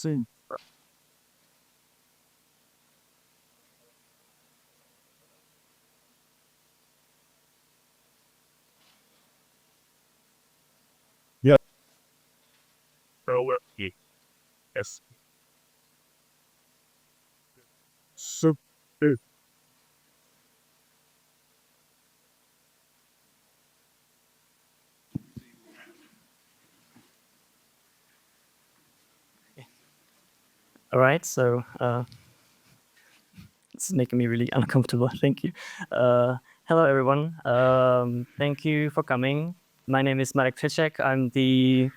see. Yeah. Yes. So, All right, so it's making me really uncomfortable. Thank you. Hello, everyone. Thank you for coming. My name is Marek Tricek. I'm the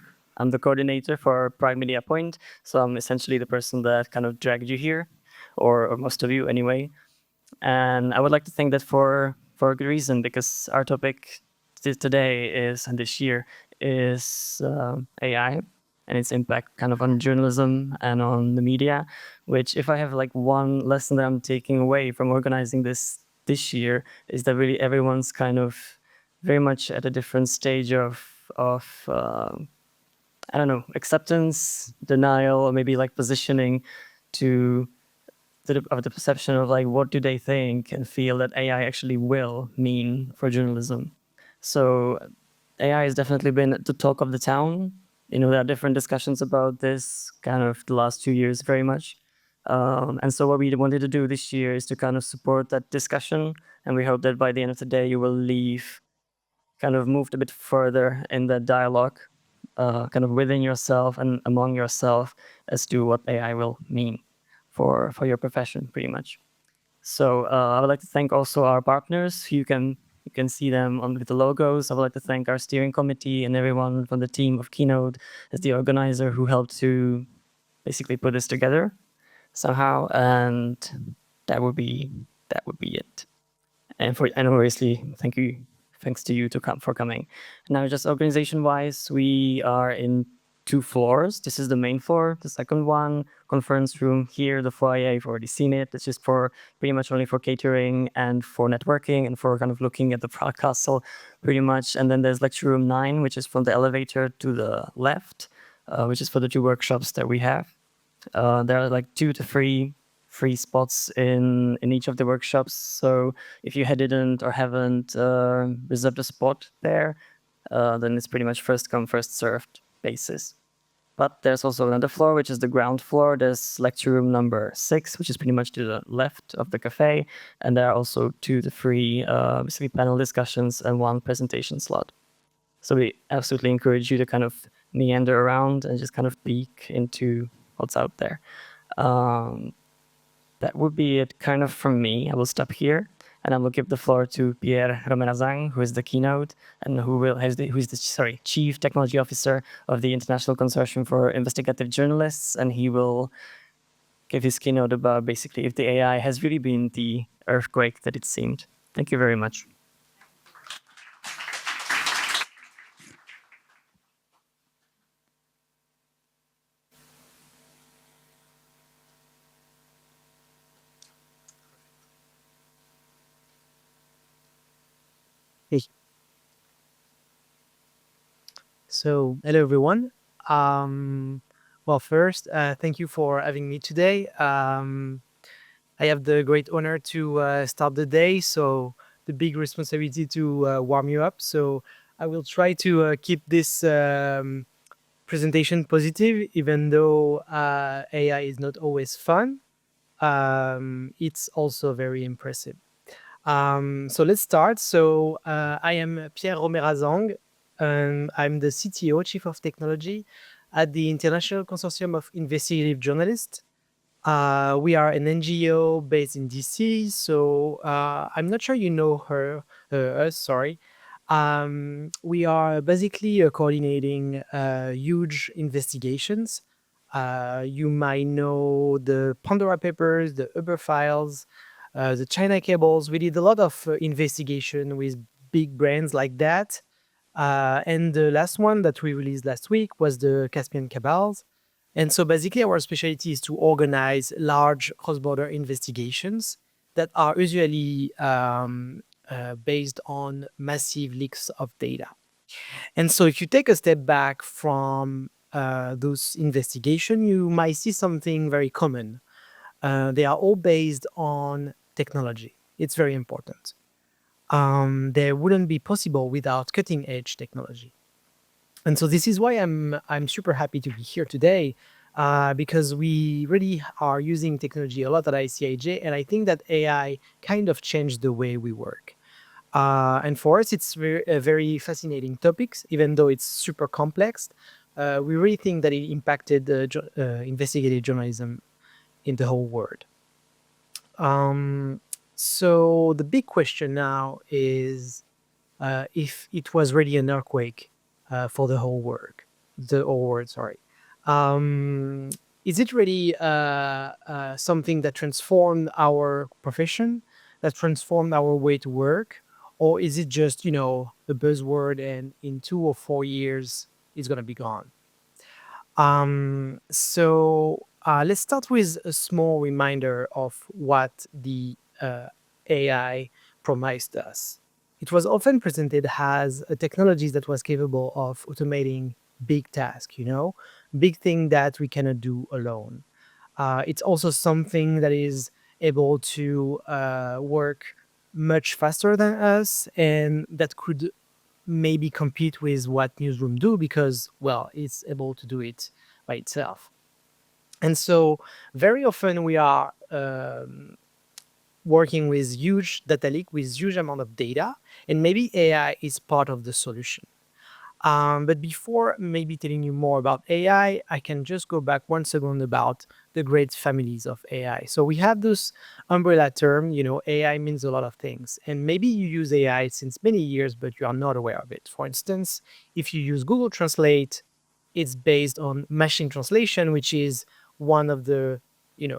coordinator for Prague Media Point. So I'm essentially the person that kind of dragged you here, or most of you anyway. And I would like to thank that for a good reason, because our topic today is, and this year, is AI and its impact kind of on journalism and on the media, which, if I have like one lesson that I'm taking away from organizing this year, is that really everyone's kind of very much at a different stage of I don't know, acceptance, denial, or maybe like positioning to of the perception of like what do they think and feel that AI actually will mean for journalism. So AI has definitely been the talk of the town. You know, there are different discussions about this kind of the last 2 years very much. And so what we wanted to do this year is to kind of support that discussion. And we hope that by the end of the day, you will leave kind of moved a bit further in the dialogue, kind of within yourself and among yourself as to what AI will mean for your profession, pretty much. So I would like to thank also our partners. You can see them on with the logos. I would like to thank our steering committee and everyone from the team of Keynote as the organizer who helped to basically put this together somehow. And that would be it. And obviously, thanks to you to come for coming. Now, just organization wise, we are in 2 floors. This is the main floor. The second one, conference room here, the foyer. You've already seen it. It's just for pretty much only for catering and for networking and for kind of looking at the Prague Castle, pretty much. And then there's lecture room 9, which is from the elevator to the left, which is for the 2 workshops that we have. There are like 2 to 3 free spots in each of the workshops. So if you didn't or haven't reserved a spot there, then it's pretty much first come, first served basis. But there's also another floor, which is the ground floor. There's lecture room number 6, which is pretty much to the left of the cafe. And there are also 2 to 3 basically panel discussions and 1 presentation slot. So we absolutely encourage you to kind of meander around and just kind of peek into what's out there. That would be it kind of from me. I will stop here and I will give the floor to Pierre Romera Zhang, who is the keynote and who is the Chief Technology Officer of the International Consortium for Investigative Journalists. And he will give his keynote about basically if the AI has really been the earthquake that it seemed. Thank you very much. Hey. So, hello everyone. Well, first, thank you for having me today. I have the great honor to start the day, so the big responsibility to warm you up. So I will try to keep this presentation positive, even though AI is not always fun. It's also very impressive. So let's start. So I am Pierre Romera Zhang, and I'm the CTO, Chief of Technology, at the International Consortium of Investigative Journalists. We are an NGO based in DC, so I'm not sure you know us, sorry. We are basically coordinating huge investigations. You might know the Pandora Papers, the Uber files, the China cables. We did a lot of investigation with big brands like that. And the last one that we released last week was the Caspian cabals. And so basically our specialty is to organize large cross-border investigations that are usually based on massive leaks of data. And so if you take a step back from those investigation, you might see something very common. They are all based on technology. It's very important. They wouldn't be possible without cutting edge technology. And so this is why I'm super happy to be here today, because we really are using technology a lot at ICIJ, and I think that AI kind of changed the way we work. And for us, it's a very fascinating topic, even though it's super complex. We really think that it impacted investigative journalism in the whole world. So the big question now is if it was really an earthquake for the whole world, sorry. Is it really something that transformed our profession, that transformed our way to work, or is it just, a buzzword and in 2 or 4 years it's going to be gone? Let's start with a small reminder of what the AI promised us. It was often presented as a technology that was capable of automating big tasks, big thing that we cannot do alone. It's also something that is able to work much faster than us, and that could maybe compete with what newsroom do because, well, it's able to do it by itself. And so very often we are working with huge data lake, with huge amount of data, and maybe AI is part of the solution. But before maybe telling you more about AI, I can just go back 1 second about the great families of AI. So we have this umbrella term, AI means a lot of things. And maybe you use AI since many years, but you are not aware of it. For instance, if you use Google Translate, it's based on machine translation, which is one of the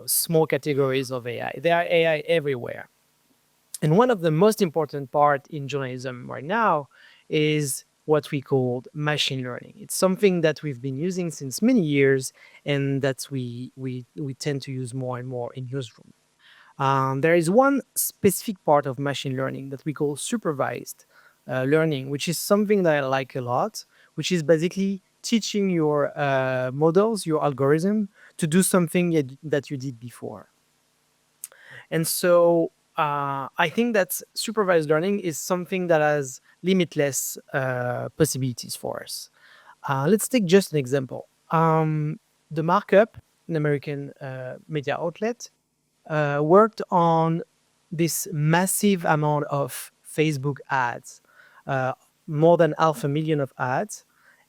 small categories of AI. There are AI everywhere. And one of the most important part in journalism right now is what we call machine learning. It's something that we've been using since many years, and that we tend to use more and more in newsroom. There is one specific part of machine learning that we call supervised learning, which is something that I like a lot, which is basically teaching your models, your algorithm, to do something that you did before. And so I think that supervised learning is something that has limitless possibilities for us. Let's take just an example. The Markup, an American media outlet, worked on this massive amount of Facebook ads, more than 500,000 of ads,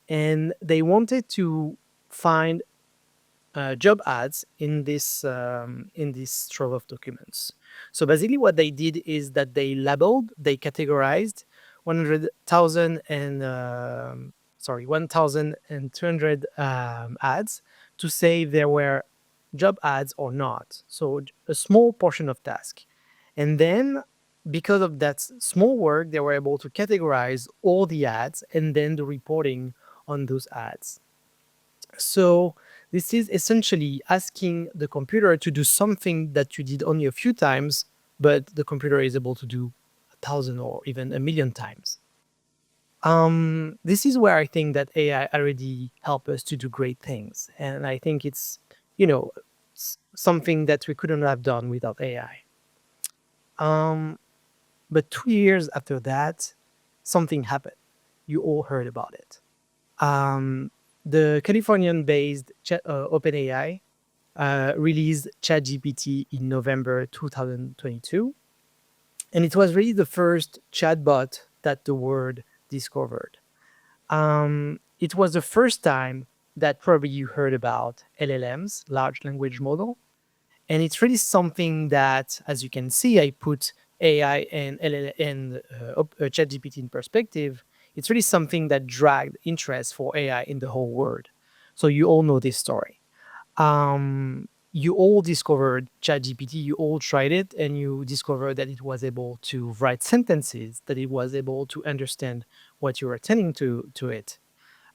and they wanted to find job ads in this trove of documents. So basically, what they did is that they categorized 100,000 and 1,200 ads to say if there were job ads or not. So a small portion of task, and then because of that small work, they were able to categorize all the ads and then the reporting on those ads. So this is essentially asking the computer to do something that you did only a few times, but the computer is able to do 1,000 or even 1,000,000 times. This is where I think that AI already help us to do great things. And I think it's, something that we couldn't have done without AI. But 2 years after that, something happened. You all heard about it. The Californian-based OpenAI released ChatGPT in November 2022. And it was really the first chatbot that the world discovered. It was the first time that probably you heard about LLMs, large language model. And it's really something that, as you can see, I put AI and ChatGPT in perspective. It's really something that dragged interest for AI in the whole world. So you all know this story. You all discovered ChatGPT, you all tried it, and you discovered that it was able to write sentences, that it was able to understand what you were telling to it.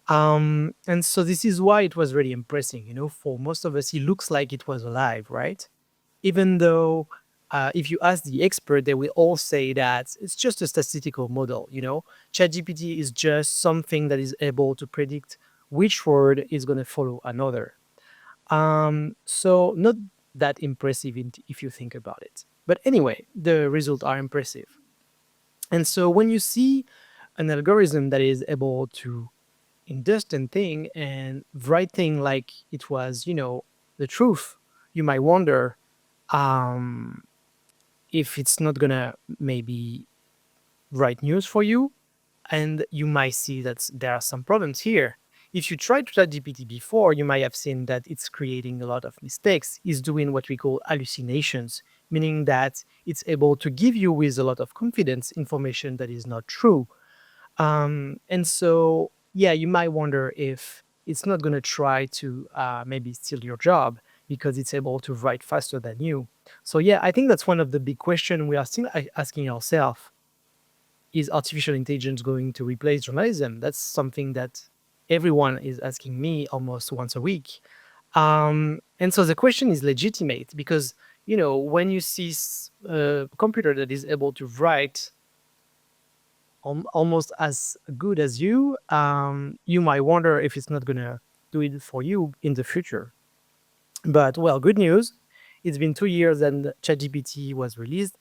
And so this is why it was really impressive. For most of us, it looks like it was alive, right? Even though if you ask the expert, they will all say that it's just a statistical model. ChatGPT is just something that is able to predict which word is going to follow another. So not that impressive if you think about it. But anyway, the results are impressive. And so when you see an algorithm that is able to understand thing and write thing like it was, the truth, you might wonder if it's not gonna maybe write news for you, and you might see that there are some problems here. If you tried ChatGPT before, you might have seen that it's creating a lot of mistakes. It's doing what we call hallucinations, meaning that it's able to give you with a lot of confidence information that is not true. And so, yeah, you might wonder if it's not going to try to maybe steal your job because it's able to write faster than you. So, yeah, I think that's one of the big questions we are still asking ourselves. Is artificial intelligence going to replace journalism? That's something that everyone is asking me almost once a week. And so the question is legitimate because, when you see a computer that is able to write almost as good as you, you might wonder if it's not going to do it for you in the future. But, well, good news. It's been 2 years and ChatGPT was released,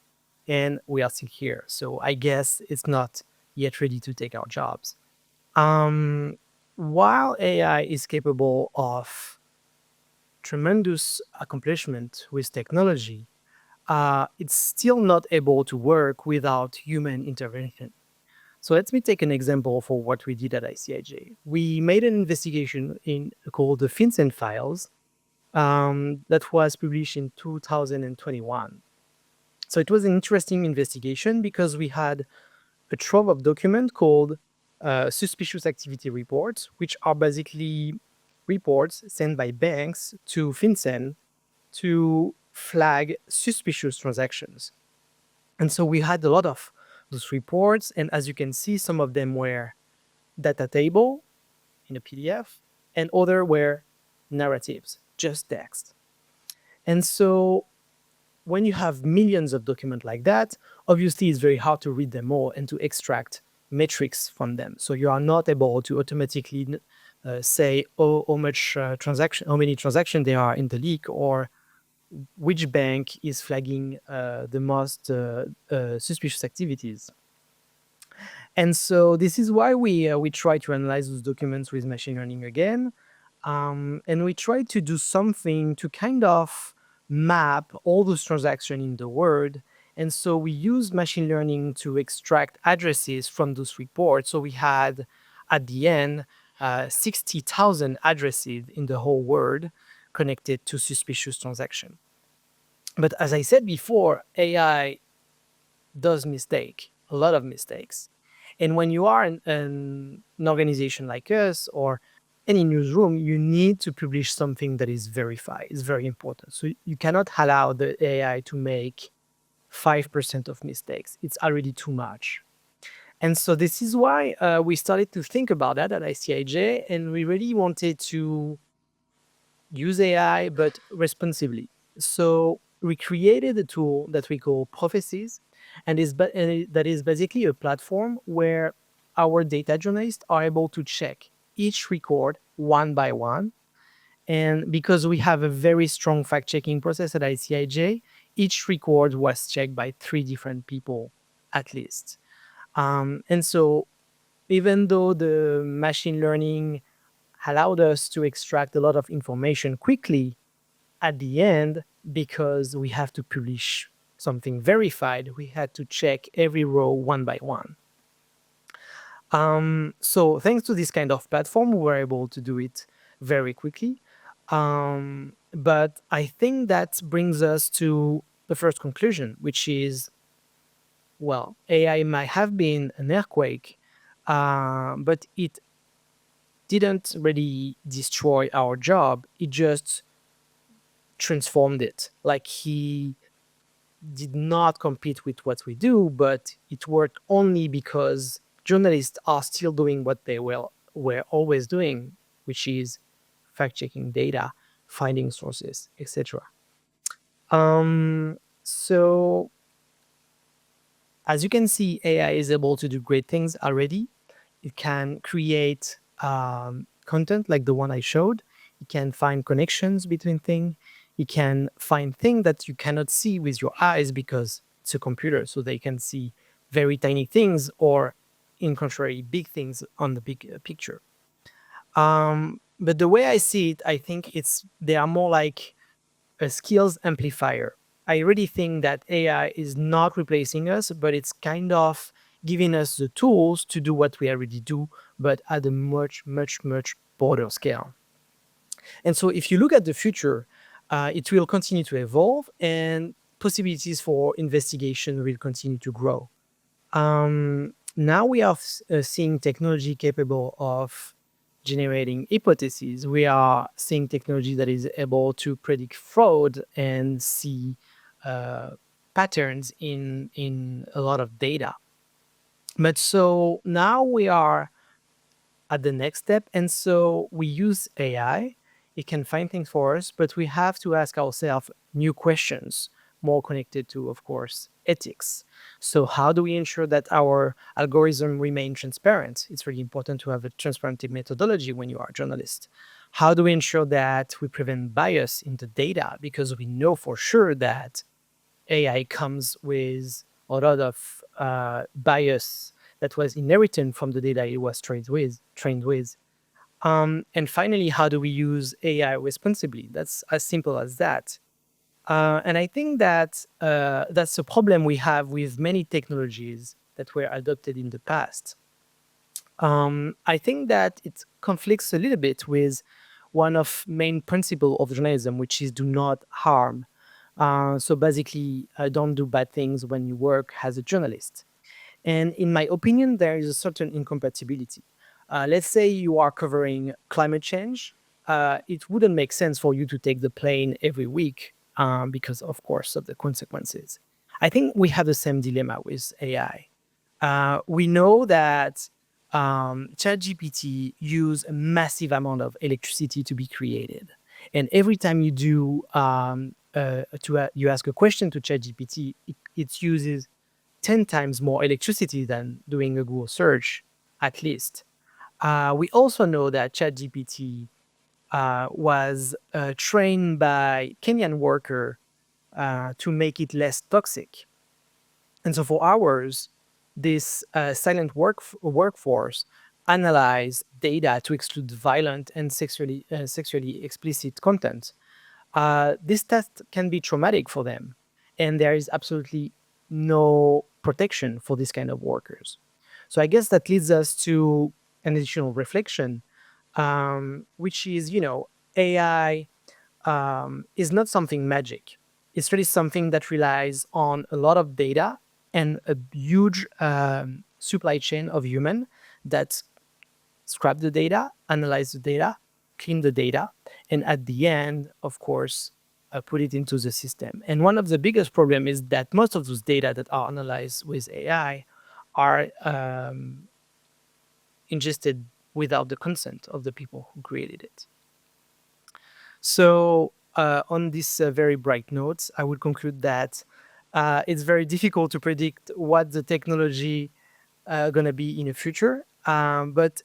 and we are still here. So I guess it's not yet ready to take our jobs. While AI is capable of tremendous accomplishment with technology, it's still not able to work without human intervention. So let me take an example for what we did at ICIJ. We made an investigation called the FinCEN files that was published in 2021. So it was an interesting investigation because we had a trove of documents called suspicious activity reports, which are basically reports sent by banks to FinCEN to flag suspicious transactions. And so we had a lot of those reports, and as you can see, some of them were data table in a PDF, and other were narratives, just text. And so when you have millions of documents like that, obviously it's very hard to read them all and to extract metrics from them. So you are not able to automatically say, how many transactions there are in the leak, or which bank is flagging the most suspicious activities. And so this is why we try to analyze those documents with machine learning again. And we try to do something to kind of map all those transactions in the world. And so we use machine learning to extract addresses from those reports. So we had, at the end, 60,000 addresses in the whole world connected to suspicious transaction. But as I said before, AI does mistake, a lot of mistakes. And when you are an organization like us or any newsroom, you need to publish something that is verified. It's very important. So you cannot allow the AI to make 5% of mistakes. It's already too much. And so this is why we started to think about that at ICIJ, and we really wanted to use AI, but responsibly. So we created a tool that we call Prophecies, and that is basically a platform where our data journalists are able to check each record one by one. And because we have a very strong fact-checking process at ICIJ, each record was checked by 3 different people at least. And so even though the machine learning allowed us to extract a lot of information quickly, at the end, because we have to publish something verified, we had to check every row one by one. So thanks to this kind of platform, we were able to do it very quickly. But I think that brings us to the first conclusion, which is, well, AI might have been an earthquake, but it didn't really destroy our job. It just transformed it. Like, he did not compete with what we do, but it worked only because journalists are still doing what they were always doing, which is fact-checking data, finding sources, etc. So as you can see, AI is able to do great things already. It can create content like the one I showed. It can find connections between things. It can find things that you cannot see with your eyes because it's a computer, so they can see very tiny things or, in contrary, big things on the big picture. But the way I see it, I think they are more like a skills amplifier. I really think that AI is not replacing us, but it's kind of giving us the tools to do what we already do, but at a much, much, much broader scale. And so if you look at the future, it will continue to evolve and possibilities for investigation will continue to grow. Now we are seeing technology capable of generating hypotheses. We are seeing technology that is able to predict fraud and see patterns in a lot of data. But so now we are at the next step. And so we use AI. It can find things for us, but we have to ask ourselves new questions, more connected to, of course, ethics. So how do we ensure that our algorithm remain transparent? It's really important to have a transparent methodology when you are a journalist. How do we ensure that we prevent bias in the data? Because we know for sure that AI comes with a lot of bias that was inherited from the data it was trained with. And finally, how do we use AI responsibly? That's as simple as that. And I think that that's a problem we have with many technologies that were adopted in the past. I think that it conflicts a little bit with one of main principle of journalism, which is do not harm. So basically, don't do bad things when you work as a journalist. And in my opinion, there is a certain incompatibility. Let's say you are covering climate change. It wouldn't make sense for you to take the plane every week because, of course, of the consequences. I think we have the same dilemma with AI. We know that ChatGPT use a massive amount of electricity to be created. And every time you do, you ask a question to ChatGPT, it uses 10 times more electricity than doing a Google search, at least. We also know that ChatGPT was trained by Kenyan worker to make it less toxic. And so for hours, this silent workforce analyze data to exclude violent and sexually explicit content. This test can be traumatic for them, and there is absolutely no protection for this kind of workers. So I guess that leads us to an additional reflection, which is, AI is not something magic. It's really something that relies on a lot of data and a huge supply chain of human that scrap the data, analyze the data, clean the data, and at the end, of course, put it into the system. And one of the biggest problems is that most of those data that are analyzed with AI are ingested without the consent of the people who created it. So on this very bright note, I would conclude that it's very difficult to predict what the technology going to be in the future. But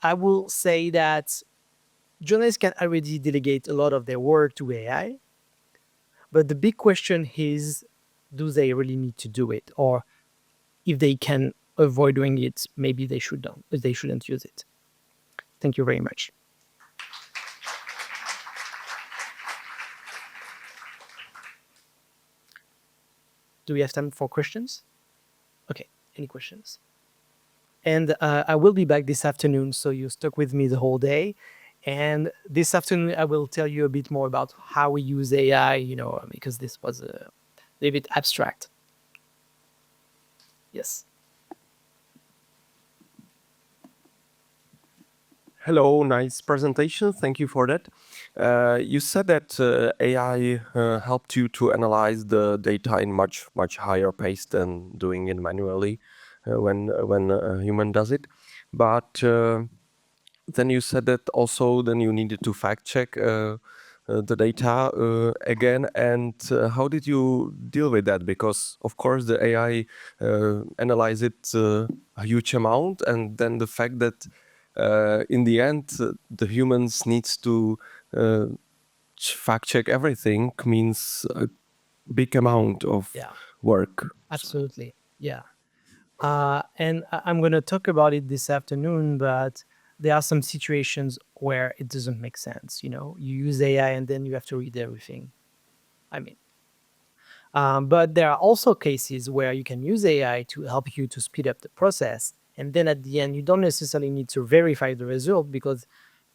I will say that journalists can already delegate a lot of their work to AI. But the big question is, do they really need to do it? Or if they can avoid doing it, maybe they shouldn't use it. Thank you very much. Do we have time for questions? Okay, any questions? And I will be back this afternoon, so you stuck with me the whole day. And this afternoon, I will tell you a bit more about how we use AI, because this was a little bit abstract. Yes. Hello, nice presentation. Thank you for that. You said that AI helped you to analyze the data in much higher pace than doing it manually when a human does it. But then you said that also then you needed to fact check the data again. And how did you deal with that? Because of course the AI analyzed it a huge amount, and then the fact that in the end, the humans needs to fact check everything, means a big amount of Yeah. work. Absolutely. Yeah. And I'm going to talk about it this afternoon, but there are some situations where it doesn't make sense. You know, you use AI and then you have to read everything. I mean, but there are also cases where you can use AI to help you to speed up the process. And then at the end, you don't necessarily need to verify the result because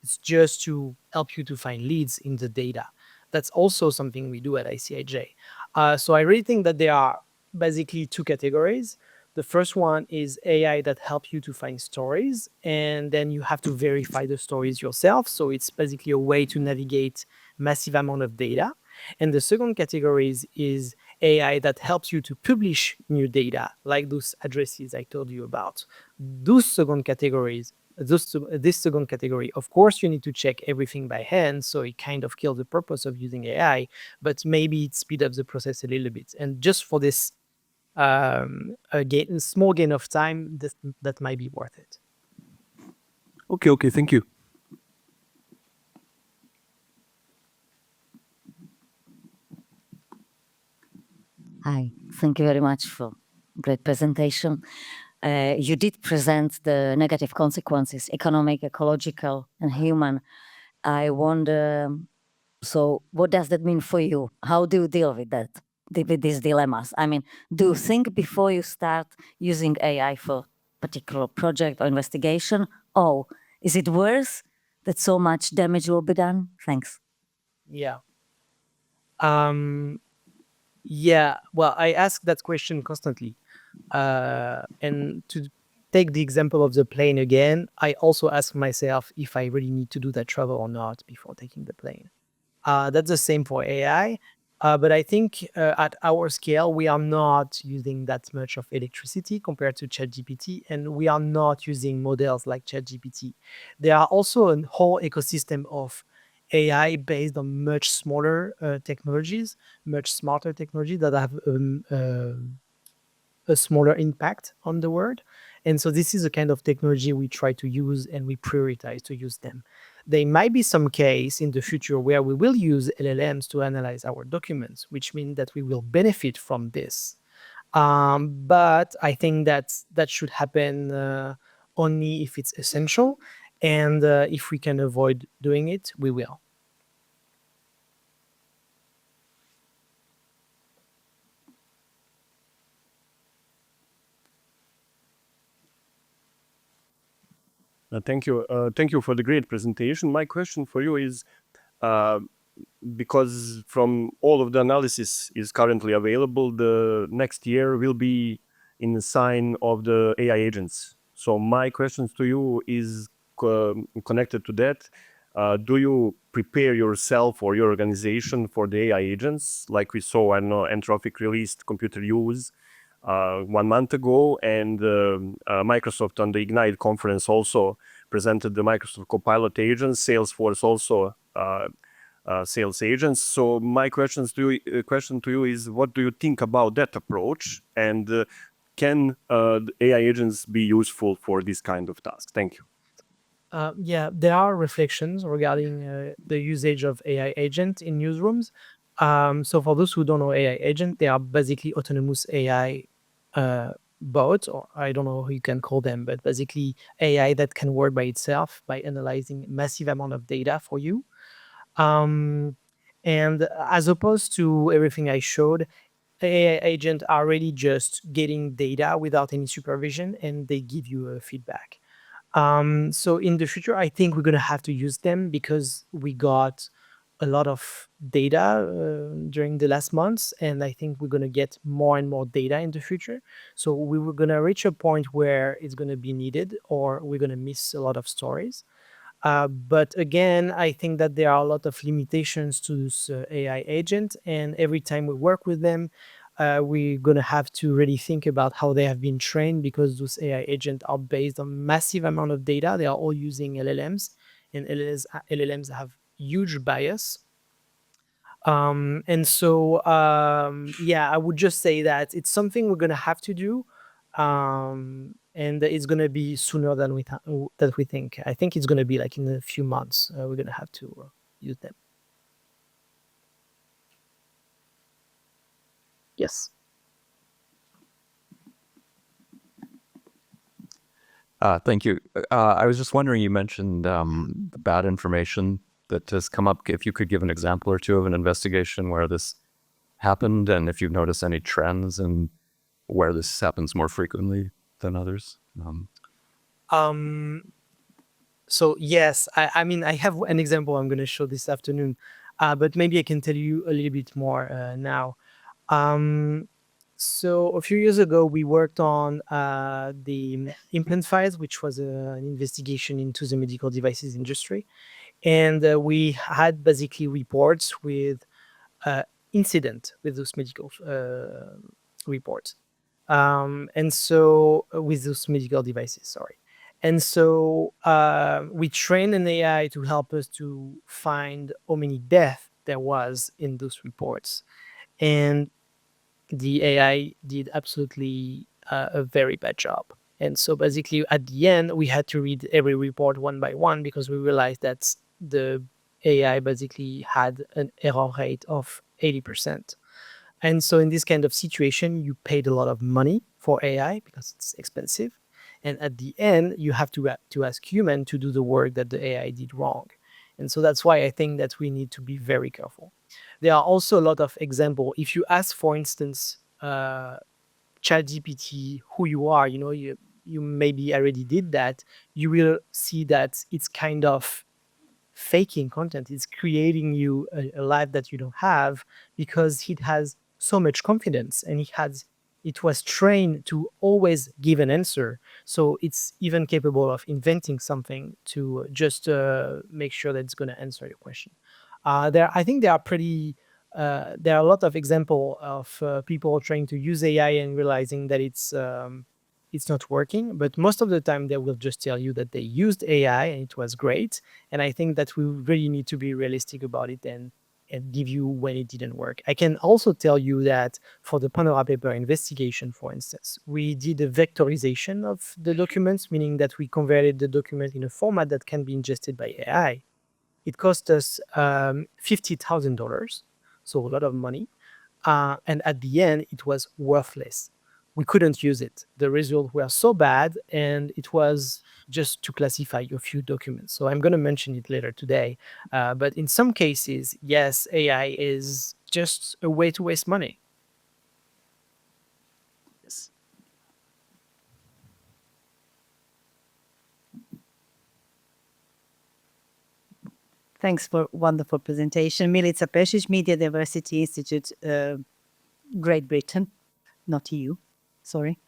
it's just to help you to find leads in the data. That's also something we do at ICIJ. So I really think that there are basically two categories. The first one is AI that help you to find stories, and then you have to verify the stories yourself. So it's basically a way to navigate massive amount of data. And the second category is AI that helps you to publish new data, like those addresses I told you about. Those second categories, this second category, of course, you need to check everything by hand, so it kind of kills the purpose of using AI, but maybe it speed up the process a little bit. And just for this a small gain of time, that might be worth it. Okay, thank you. Hi, thank you very much for great presentation. You did present the negative consequences, economic, ecological, and human. I wonder, so what does that mean for you? How do you deal with that, with these dilemmas? I mean, do you think before you start using AI for particular project or investigation? Oh, is it worse that so much damage will be done? Thanks. Yeah. Yeah, well, I ask that question constantly. And to take the example of the plane again, I also ask myself if I really need to do that travel or not before taking the plane. That's the same for AI. But I think at our scale, we are not using that much of electricity compared to ChatGPT, and we are not using models like ChatGPT. There are also a whole ecosystem of AI based on much smaller technologies, much smarter technology that have a smaller impact on the world. And so this is a kind of technology we try to use and we prioritize to use them. There might be some case in the future where we will use LLMs to analyze our documents, which means that we will benefit from this. But I think that should happen only if it's essential. And if we can avoid doing it, we will. Thank you. Thank you for the great presentation. My question for you is, because from all of the analysis is currently available, the next year will be in the sign of the AI agents. So my questions to you is connected to that. Do you prepare yourself or your organization for the AI agents? Like we saw, I know, Anthropic released computer use 1 month ago, and Microsoft on the Ignite conference also presented the Microsoft Copilot agents, Salesforce also sales agents. So my question to you is, what do you think about that approach? And can the AI agents be useful for this kind of task? Thank you. Yeah, there are reflections regarding the usage of AI agent in newsrooms. So for those who don't know AI agent, they are basically autonomous AI bots, or I don't know how you can call them, but basically AI that can work by itself by analyzing massive amount of data for you. And as opposed to everything I showed, AI agents are really just getting data without any supervision, and they give you a feedback. So in the future, I think we're going to have to use them because we got a lot of data during the last months, and I think we're going to get more and more data in the future. So we were going to reach a point where it's going to be needed, or we're going to miss a lot of stories. But again, I think that there are a lot of limitations to this AI agent, and every time we work with them, we're going to have to really think about how they have been trained, because those AI agents are based on massive amount of data. They are all using LLMs, and LLMs have huge bias. And so, yeah, I would just say that it's something we're going to have to do. and it's going to be sooner than we think. I think it's going to be like in a few months. We're going to have to use them. Yes. Thank you. I was just wondering, you mentioned the bad information that has come up. If you could give an example or two of an investigation where this happened, and if you've noticed any trends and where this happens more frequently than others. So yes, I mean, I have an example I'm going to show this afternoon, but maybe I can tell you a little bit more now. So a few years ago, we worked on the implant files, which was an investigation into the medical devices industry. And we had basically reports with incident with those medical reports. And so with those medical devices, sorry. And so we trained an AI to help us to find how many deaths there was in those reports. And the AI did absolutely a very bad job. And so basically at the end, we had to read every report one by one because we realized that the AI basically had an error rate of 80%. And so in this kind of situation, you paid a lot of money for AI because it's expensive. And at the end, you have to ask human to do the work that the AI did wrong. And so that's why I think that we need to be very careful. There are also a lot of examples. If you ask, for instance, ChatGPT who you are, you maybe already did that, you will see that it's kind of faking content. It's creating you a life that you don't have because it has so much confidence and it was trained to always give an answer. So it's even capable of inventing something to just make sure that it's going to answer your question. I think there are a lot of examples of people trying to use AI and realizing that it's not working, but most of the time they will just tell you that they used AI and it was great. And I think that we really need to be realistic about it and give you when it didn't work. I can also tell you that for the Pandora paper investigation, for instance, we did a vectorization of the documents, meaning that we converted the document in a format that can be ingested by AI. It cost us $50,000, so a lot of money. And at the end, it was worthless. We couldn't use it. The results were so bad, and it was just to classify a few documents. So I'm going to mention it later today. But in some cases, yes, AI is just a way to waste money. Yes. Thanks for wonderful presentation. Milica Pešić, Media Diversity Institute, Great Britain, not EU, sorry.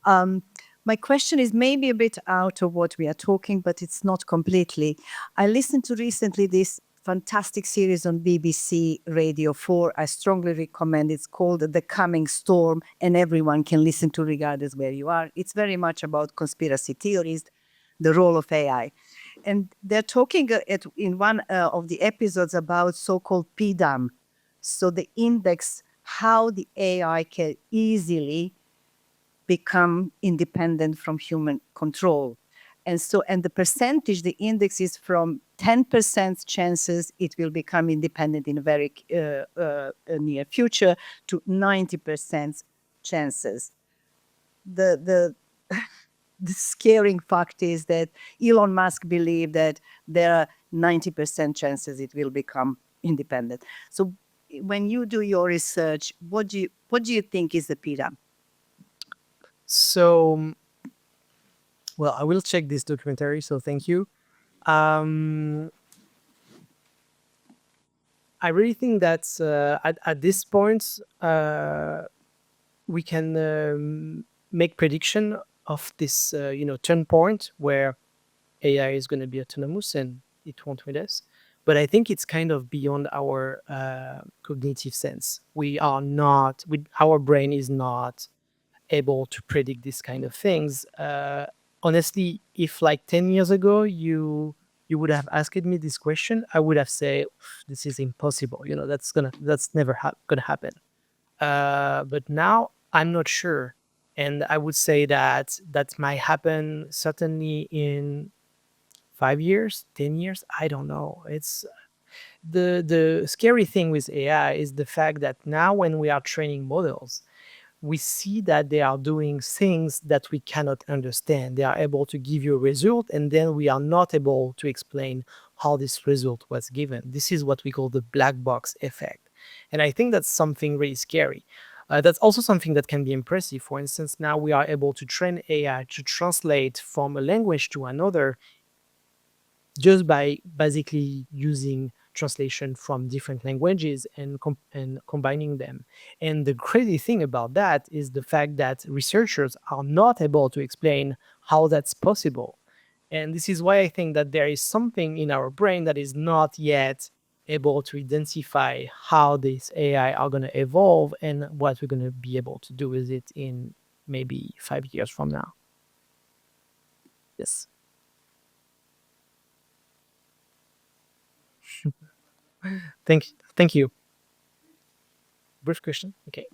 My question is maybe a bit out of what we are talking, but it's not completely. I listened to recently this fantastic series on BBC Radio 4. I strongly recommend. It's called The Coming Storm, and everyone can listen to regardless where you are. It's very much about conspiracy theories, the role of AI. And they're talking in one of the episodes about so-called PDAM. So the index, how the AI can easily become independent from human control. And the percentage, the index is from 10% chances it will become independent in a very near future to 90% chances. The scaring fact is that Elon Musk believes that there are 90% chances it will become independent. So when you do your research, what do you think is the PDAM? So, well, I will check this documentary, so thank you. I really think that at this point, we can make prediction of this, turn point where AI is going to be autonomous and it won't with us. But I think it's kind of beyond our cognitive sense. Our brain is not able to predict this kind of things. Honestly, if like 10 years ago you would have asked me this question, I would have said this is impossible. That's never gonna happen. But now I'm not sure, And I would say that that might happen certainly in 5 years, 10 years. I don't know. It's the scary thing with AI is the fact that now when we are training models, we see that they are doing things that we cannot understand. They are able to give you a result, and then we are not able to explain how this result was given. This is what we call the black box effect. And I think that's something really scary. That's also something that can be impressive. For instance, now we are able to train AI to translate from a language to another just by basically using translation from different languages and combining them. And the crazy thing about that is the fact that researchers are not able to explain how that's possible. And this is why I think that there is something in our brain that is not yet able to identify how this AI are going to evolve and what we're going to be able to do with it in maybe 5 years from now. Yes. Thank you. Brief question. Okay.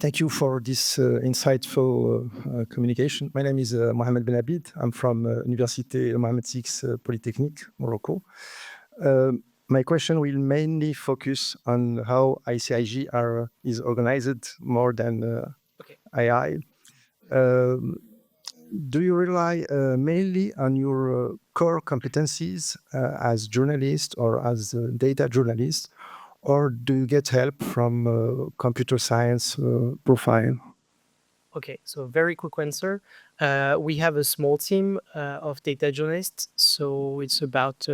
Thank you for this insightful communication. My name is Mohamed Ben Abid. I'm from Université Mohammed VI Polytechnique, Morocco. My question will mainly focus on how ICIJ is organized more than AI. Do you rely mainly on your core competencies as journalist or as a data journalist, or do you get help from computer science profile? Okay, so very quick answer. We have a small team of data journalists, so it's about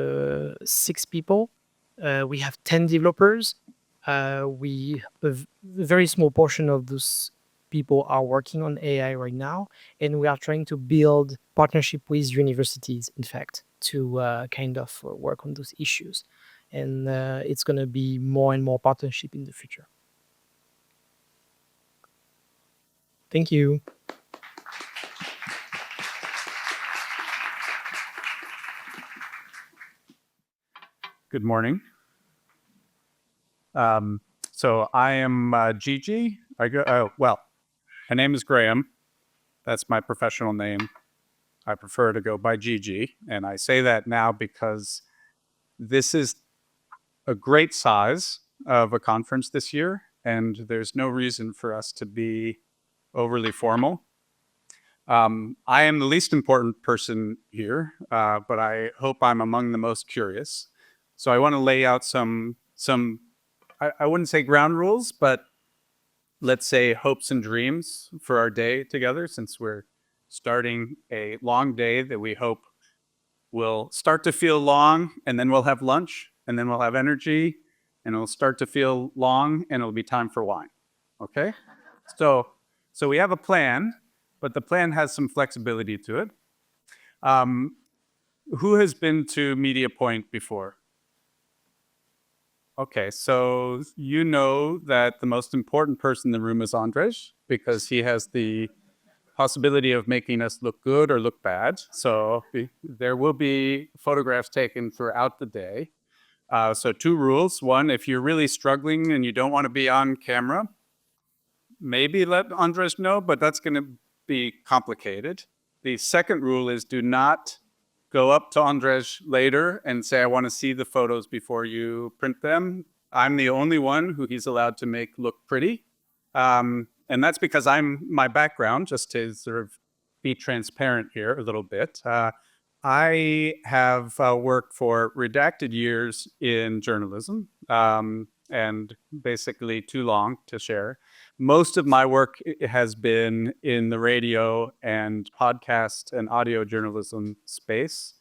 6 people. We have 10 developers. A very small portion of those people are working on AI right now, and we are trying to build partnership with universities, in fact, to kind of work on those issues. And it's going to be more and more partnership in the future. Thank you. Good morning. So I am Gigi. Well, my name is Graham. That's my professional name. I prefer to go by Gigi. And I say that now because this is a great size of a conference this year, and there's no reason for us to be overly formal. I am the least important person here, but I hope I'm among the most curious. So I want to lay out some I wouldn't say ground rules, but let's say hopes and dreams for our day together, since we're starting a long day that we hope will start to feel long, and then we'll have lunch, and then we'll have energy, and it'll start to feel long, and it'll be time for wine. Okay? So we have a plan, but the plan has some flexibility to it. Who has been to Media Point before? Okay, so you know that the most important person in the room is Andrzej, because he has the possibility of making us look good or look bad. So there will be photographs taken throughout the day. So 2 rules. 1, if you're really struggling and you don't want to be on camera, maybe let Andrzej know, but that's going to be complicated. The second rule is do not go up to Andrzej later and say, I want to see the photos before you print them. I'm the only one who he's allowed to make look pretty. And that's because my background, just to sort of be transparent here a little bit. I have worked for redacted years in journalism, and basically too long to share. Most of my work has been in the radio and podcast and audio journalism space,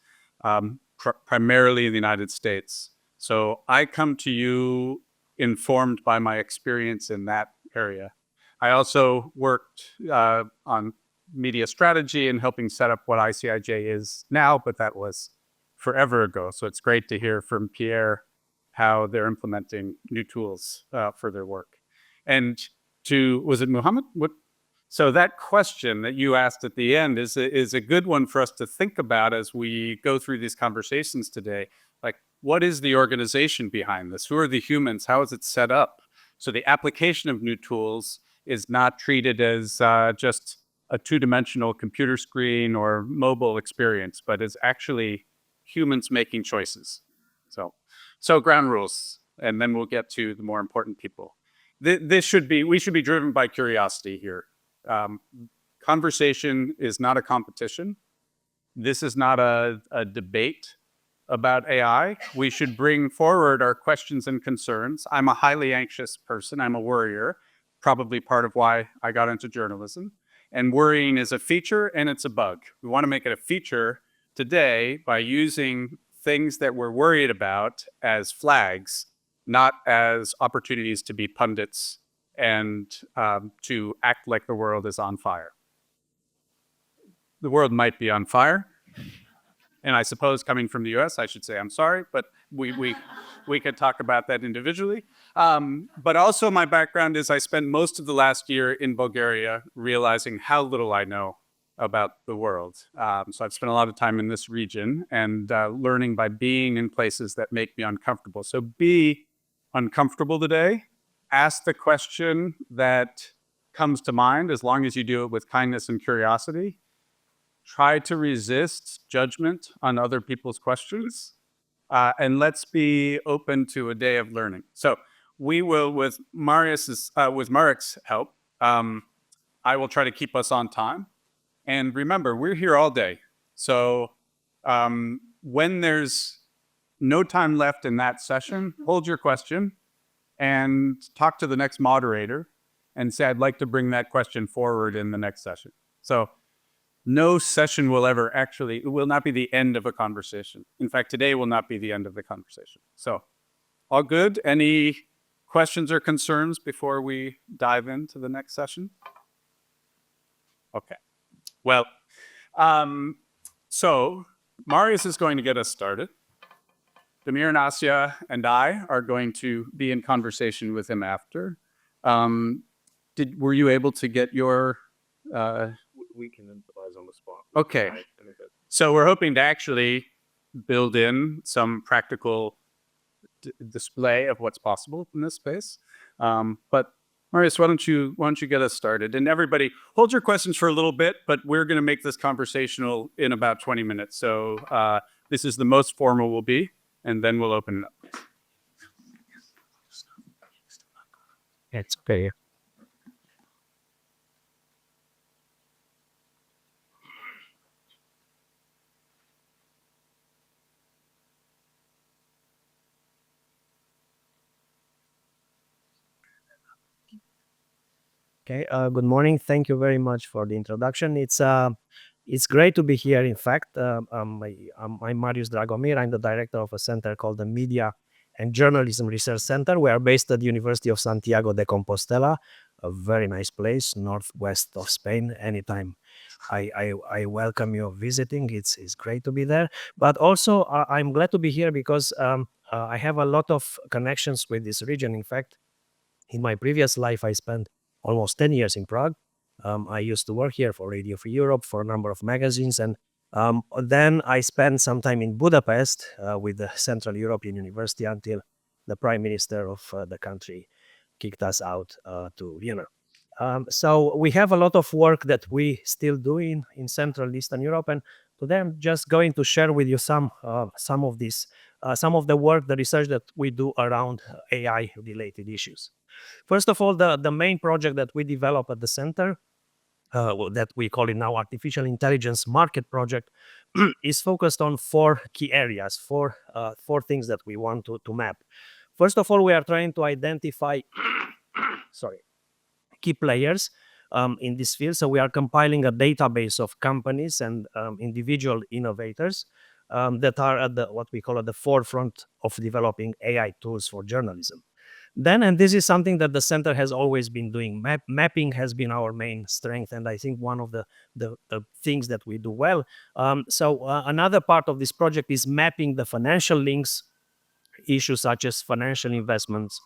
primarily in the United States. So I come to you informed by my experience in that area. I also worked on media strategy and helping set up what ICIJ is now, but that was forever ago. So it's great to hear from Pierre how they're implementing new tools for their work. And was it Muhammad? So that question that you asked at the end is a good one for us to think about as we go through these conversations today. Like, what is the organization behind this? Who are the humans? How is it set up? So the application of new tools is not treated as just a two-dimensional computer screen or mobile experience, but is actually humans making choices. So ground rules, and then we'll get to the more important people. We should be driven by curiosity here. Conversation is not a competition. This is not a debate about AI. We should bring forward our questions and concerns. I'm a highly anxious person. I'm a worrier, probably part of why I got into journalism. And worrying is a feature and it's a bug. We want to make it a feature today by using things that we're worried about as flags, not as opportunities to be pundits and to act like the world is on fire. The world might be on fire. And I suppose coming from the US, I should say I'm sorry, but we could talk about that individually. But also my background is I spent most of the last year in Bulgaria realizing how little I know about the world. So I've spent a lot of time in this region and learning by being in places that make me uncomfortable. So be uncomfortable today. Ask the question that comes to mind, as long as you do it with kindness and curiosity. Try to resist judgment on other people's questions, and let's be open to a day of learning. So we will, with Marius's, with Marek's help, I will try to keep us on time. And remember, we're here all day. So when there's no time left in that session, hold your question and talk to the next moderator and say, I'd like to bring that question forward in the next session. So no session will ever actually, it will not be the end of a conversation. In fact, today will not be the end of the conversation. So all good? Any questions or concerns before we dive into the next session? Okay. Well, so Marius is going to get us started. Damir and Asya and I are going to be in conversation with him after. Were you able to get your... We can improvise on the spot. Okay. So we're hoping to actually build in some practical display of what's possible in this space. But Marius, why don't you get us started? And everybody, hold your questions for a little bit, but we're going to make this conversational in about 20 minutes. So this is the most formal we'll be, and then we'll open it up. It's okay. Okay, good morning. Thank you very much for the introduction. It's great to be here. In fact, I'm Marius Dragomir. I'm the director of a center called the Media and Journalism Research Center. We are based at the University of Santiago de Compostela, a very nice place, northwest of Spain. Anytime I welcome you visiting. It's great to be there. But also, I'm glad to be here because I have a lot of connections with this region. In fact, in my previous life, I spent almost 10 years in Prague. I used to work here for Radio Free Europe, for a number of magazines. And then I spent some time in Budapest with the Central European University until the Prime Minister of the country kicked us out to Vienna. So we have a lot of work that we still do in Central Eastern Europe. And today I'm just going to share with you some of the work, the research that we do around AI-related issues. First of all, the main project that we develop at the center, that we call it now Artificial Intelligence Market Project, is focused on four key areas, four things that we want to map. First of all, we are trying to identify key players in this field. So we are compiling a database of companies and individual innovators that are at what we call at the forefront of developing AI tools for journalism. Then, and this is something that the center has always been doing, mapping has been our main strength, and I think one of the things that we do well. So another part of this project is mapping the financial links, issues such as financial investments,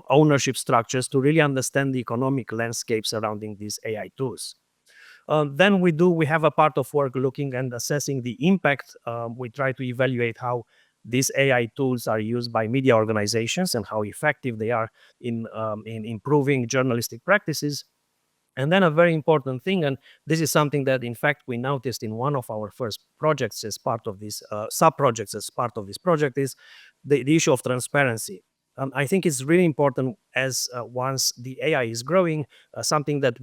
ownership structures, to really understand the economic landscape surrounding these AI tools. Then we have a part of work looking and assessing the impact. We try to evaluate how these AI tools are used by media organizations and how effective they are in improving journalistic practices. And then a very important thing, and this is something that in fact we noticed in one of our first projects as part of this sub-projects as part of this project, is the issue of transparency. I think it's really important as once the AI is growing, something that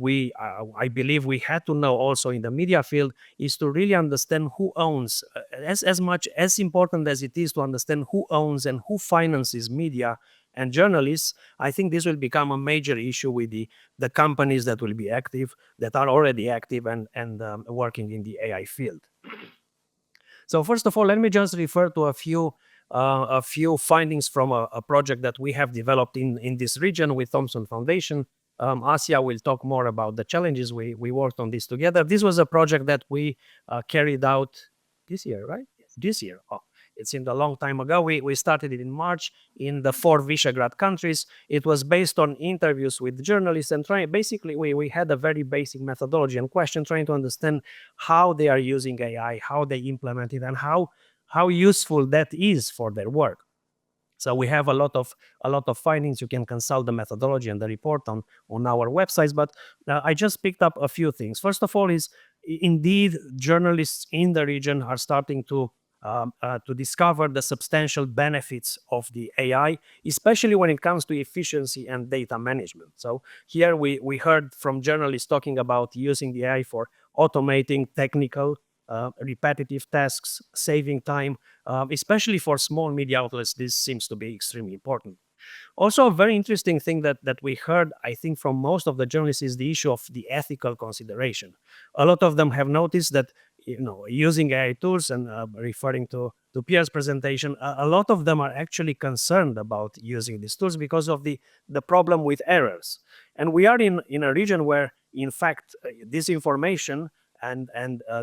I believe we had to know also in the media field is to really understand who owns, as much as important as it is to understand who owns and who finances media and journalists. I think this will become a major issue with the companies that will be active, that are already active and working in the AI field. So first of all, let me just refer to a few findings from a project that we have developed in this region with Thomson Foundation. Asia will talk more about the challenges. We worked on this together. This was a project that we carried out this year, right? This year. Oh, it seemed a long time ago. We started it in March in the 4 Visegrad countries. It was based on interviews with journalists and basically we had a very basic methodology and question trying to understand how they are using AI, how they implement it, and how useful that is for their work. So we have a lot of findings. You can consult the methodology and the report on our websites. But I just picked up a few things. First of all, is indeed journalists in the region are starting to discover the substantial benefits of the AI, especially when it comes to efficiency and data management. So here we heard from journalists talking about using the AI for automating technical repetitive tasks, saving time, especially for small media outlets. This seems to be extremely important. Also, a very interesting thing that we heard, I think, from most of the journalists is the issue of the ethical consideration. A lot of them have noticed that, using AI tools, and referring to Pierre's presentation, a lot of them are actually concerned about using these tools because of the problem with errors. And we are in a region where, in fact, disinformation and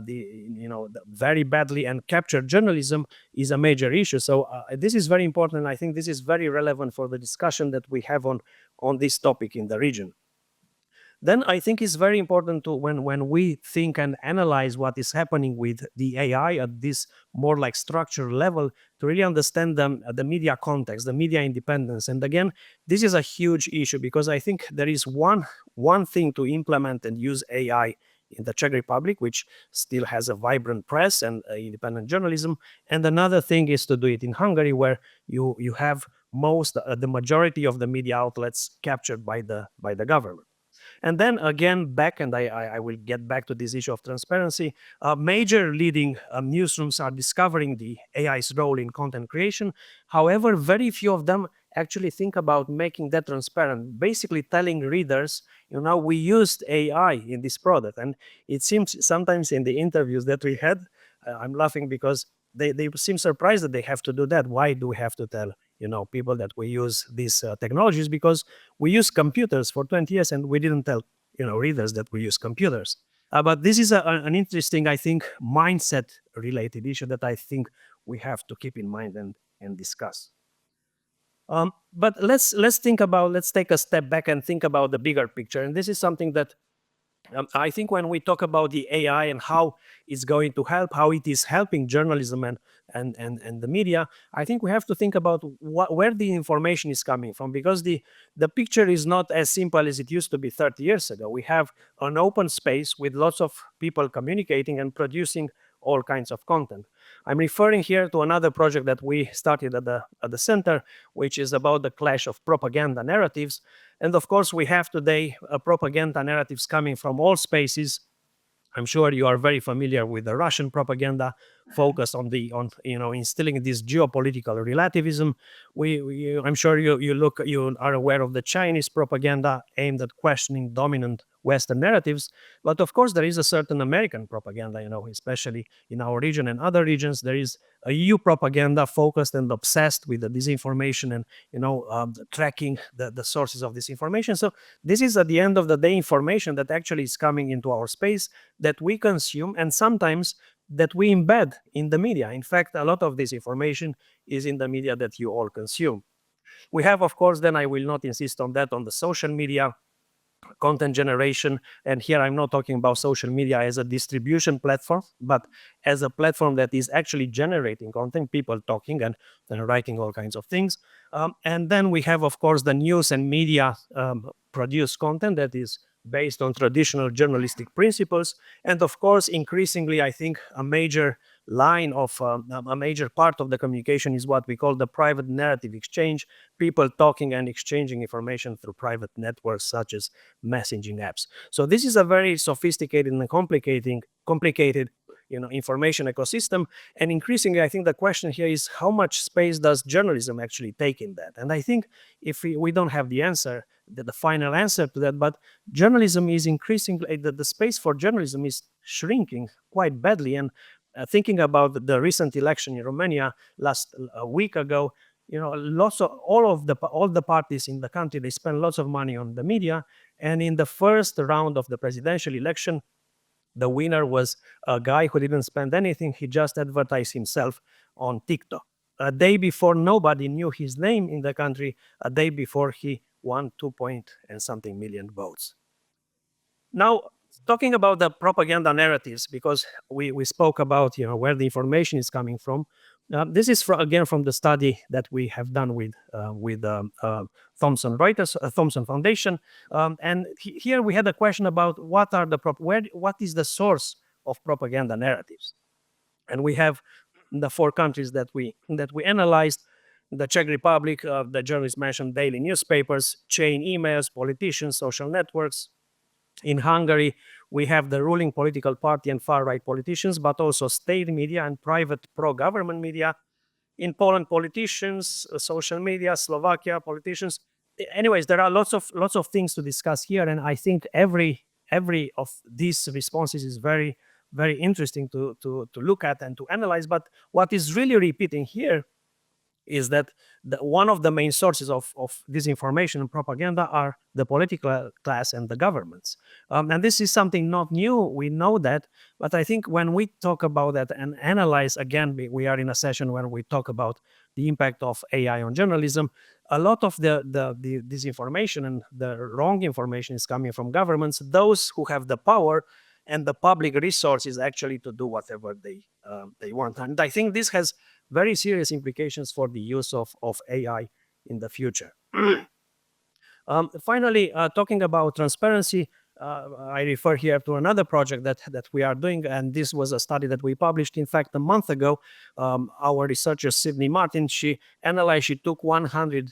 the very badly and captured journalism is a major issue. So this is very important. I think this is very relevant for the discussion that we have on this topic in the region. Then I think it's very important to when we think and analyze what is happening with the AI at this more like structural level, to really understand the media context, the media independence. And again, this is a huge issue because I think there is one thing to implement and use AI in the Czech Republic, which still has a vibrant press and independent journalism. And another thing is to do it in Hungary, where you have the majority of the media outlets captured by the government. And then again, I will get back to this issue of transparency. Major leading newsrooms are discovering the AI's role in content creation. However, very few of them actually think about making that transparent, basically telling readers, we used AI in this product. And it seems sometimes in the interviews that we had, I'm laughing because they seem surprised that they have to do that. Why do we have to tell people that we use these technologies? Because we use computers for 20 years and we didn't tell readers that we use computers. But this is an interesting, I think, mindset related issue that I think we have to keep in mind and discuss. But let's take a step back and think about the bigger picture. And this is something that I think when we talk about the AI and how it's going to help, how it is helping journalism and the media, I think we have to think about where the information is coming from, because the picture is not as simple as it used to be 30 years ago. We have an open space with lots of people communicating and producing all kinds of content. I'm referring here to another project that we started at the center, which is about the clash of propaganda narratives. And of course, we have today propaganda narratives coming from all spaces. I'm sure you are very familiar with the Russian propaganda focused on instilling this geopolitical relativism. I'm sure you are aware of the Chinese propaganda aimed at questioning dominant Western narratives. But of course, there is a certain American propaganda, especially in our region and other regions. There is a EU propaganda focused and obsessed with the disinformation and tracking the sources of this information. So this is, at the end of the day, information that actually is coming into our space that we consume and sometimes that we embed in the media. In fact, a lot of this information is in the media that you all consume. We have, of course, then I will not insist on that, on the social media, content generation. And here I'm not talking about social media as a distribution platform, but as a platform that is actually generating content, people talking and writing all kinds of things. And then we have, of course, the news and media produced content that is based on traditional journalistic principles. And of course, increasingly, I think a major line of a major part of the communication is what we call the private narrative exchange, people talking and exchanging information through private networks such as messaging apps. So this is a very sophisticated and complicated information ecosystem. And increasingly, I think the question here is how much space does journalism actually take in that? And I think if we don't have the answer, the final answer to that, but journalism is increasingly, the space for journalism is shrinking quite badly. And thinking about the recent election in Romania last week ago, lots of all the parties in the country, they spend lots of money on the media. And in the first round of the presidential election, the winner was a guy who didn't spend anything. He just advertised himself on TikTok. A day before, nobody knew his name in the country. A day before, he won 2-point-something million votes. Now, talking about the propaganda narratives, because we spoke about where the information is coming from. This is again from the study that we have done with Thomson Reuters, Thomson Foundation, and here we had a question about what is the source of propaganda narratives, and we have the 4 countries that we analyzed: the Czech Republic, the journalist mentioned daily newspapers, chain emails, politicians, social networks. In Hungary, we have the ruling political party and far-right politicians, but also state media and private pro-government media. In Poland, politicians, social media, Slovakia, politicians. Anyways, there are lots of things to discuss here, and I think every of these responses is very, very interesting to look at and to analyze. But what is really repeating here is that one of the main sources of disinformation and propaganda are the political class and the governments. And this is something not new, we know that, but I think when we talk about that and analyze, again, we are in a session where we talk about the impact of AI on journalism. A lot of the disinformation and the wrong information is coming from governments, those who have the power and the public resources actually to do whatever they want. And I think this has very serious implications for the use of AI in the future. Finally, talking about transparency, I refer here to another project that we are doing, and this was a study that we published, in fact, a month ago. Our researcher, Sydney Martin, she took 100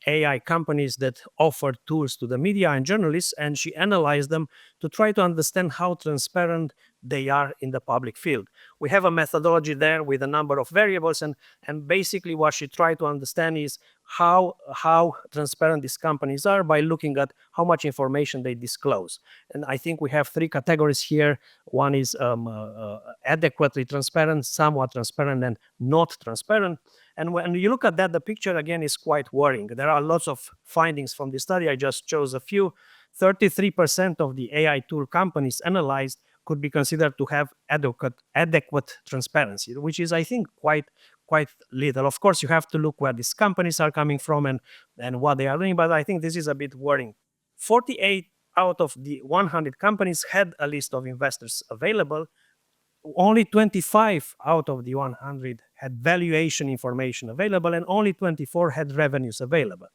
AI companies that offer tools to the media and journalists, and she analyzed them to try to understand how transparent they are in the public field. We have a methodology there with a number of variables, and basically what she tried to understand is how transparent these companies are by looking at how much information they disclose. And I think we have 3 categories here. One is adequately transparent, somewhat transparent, and not transparent. And when you look at that, the picture again is quite worrying. There are lots of findings from this study. I just chose a few. 33% of the AI tool companies analyzed could be considered to have adequate transparency, which is, I think, quite little. Of course, you have to look where these companies are coming from and what they are doing, but I think this is a bit worrying. 48 out of the 100 companies had a list of investors available. Only 25 out of the 100 had valuation information available, and only 24 had revenues available.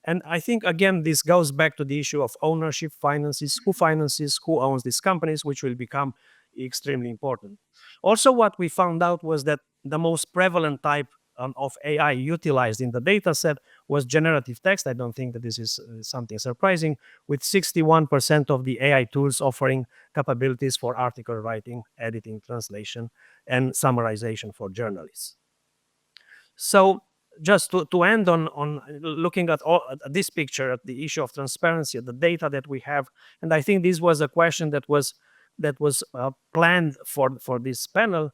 And I think, again, this goes back to the issue of ownership, finances, who owns these companies, which will become extremely important. Also, what we found out was that the most prevalent type of AI utilized in the data set was generative text. I don't think that this is something surprising, with 61% of the AI tools offering capabilities for article writing, editing, translation, and summarization for journalists. So just to end on looking at this picture, at the issue of transparency, the data that we have, and I think this was a question that was planned for this panel.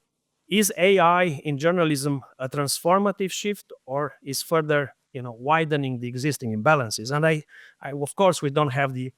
Is AI in journalism a transformative shift, or is further widening the existing imbalances? And I of course, we don't have the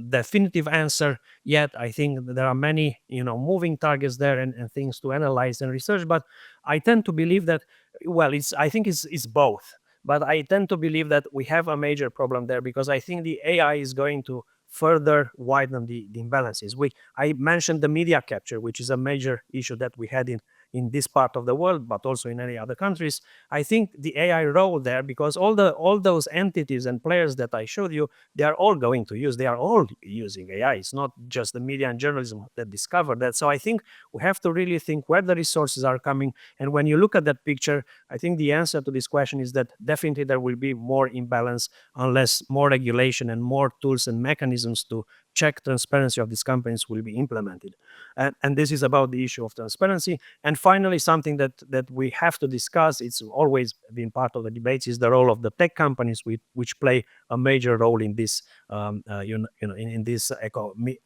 definitive answer yet. I think there are many moving targets there and things to analyze and research, but I tend to believe that, well, I think it's both. But I tend to believe that we have a major problem there, because I think the AI is going to further widen the imbalances. I mentioned the media capture, which is a major issue that we had in this part of the world, but also in any other countries. I think the AI role there, because all those entities and players that I showed you, they are all using AI. It's not just the media and journalism that discovered that. So I think we have to really think where the resources are coming. And when you look at that picture, I think the answer to this question is that definitely there will be more imbalance unless more regulation and more tools and mechanisms to check transparency of these companies will be implemented. And this is about the issue of transparency. And finally, something that we have to discuss, it's always been part of the debates, is the role of the tech companies, which play a major role in this in this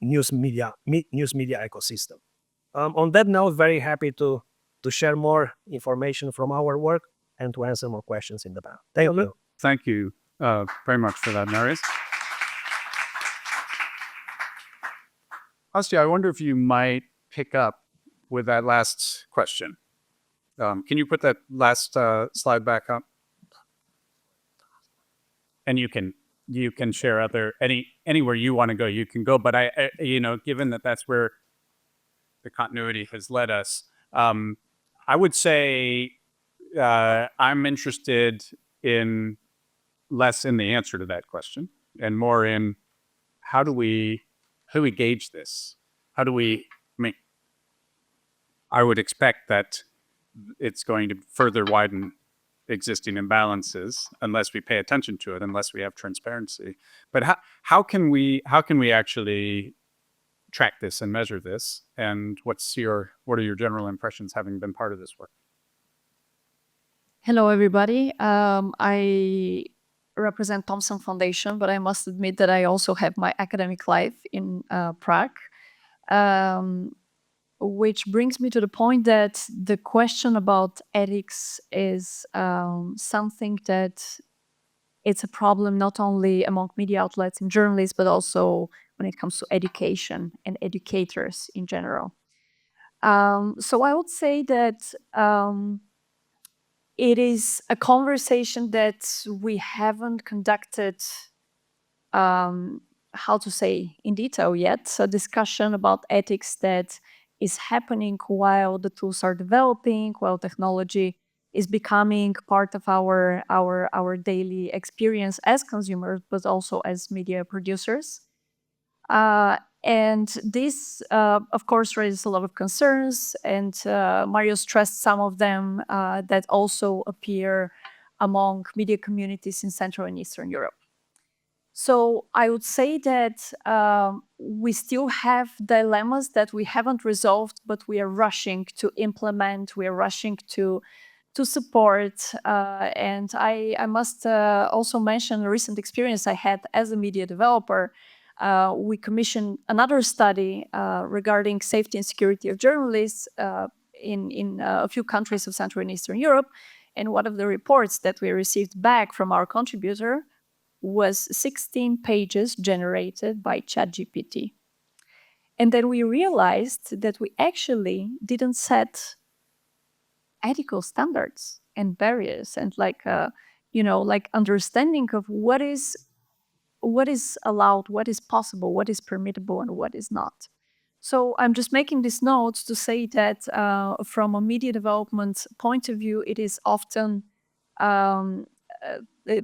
news media ecosystem. On that note, very happy to share more information from our work and to answer more questions in the panel. Thank you. Thank you very much for that, Marius. Austria, I wonder if you might pick up with that last question. Can you put that last slide back up? And you can share anywhere you want to go, you can go. But I given that that's where the continuity has led us, I would say I'm interested in less in the answer to that question and more in how do we gauge this? I would expect that it's going to further widen existing imbalances unless we pay attention to it, unless we have transparency. But how can we actually track this and measure this? And what are your general impressions having been part of this work? Hello, everybody. I represent Thomson Foundation, but I must admit that I also have my academic life in Prague, which brings me to the point that the question about ethics is something that it's a problem not only among media outlets and journalists, but also when it comes to education and educators in general. So I would say that it is a conversation that we haven't conducted, how to say, in detail yet. A discussion about ethics that is happening while the tools are developing, while technology is becoming part of our daily experience as consumers, but also as media producers. And this, of course, raises a lot of concerns, and Marius stressed some of them that also appear among media communities in Central and Eastern Europe. So I would say that we still have dilemmas that we haven't resolved, but we are rushing to implement, we are rushing to support. And I must also mention a recent experience I had as a media developer. We commissioned another study regarding safety and security of journalists in a few countries of Central and Eastern Europe. And one of the reports that we received back from our contributor was 16 pages generated by ChatGPT. And then we realized that we actually didn't set ethical standards and barriers and like understanding of what is allowed, what is possible, what is permissible, and what is not. So I'm just making these notes to say that from a media development point of view, it is often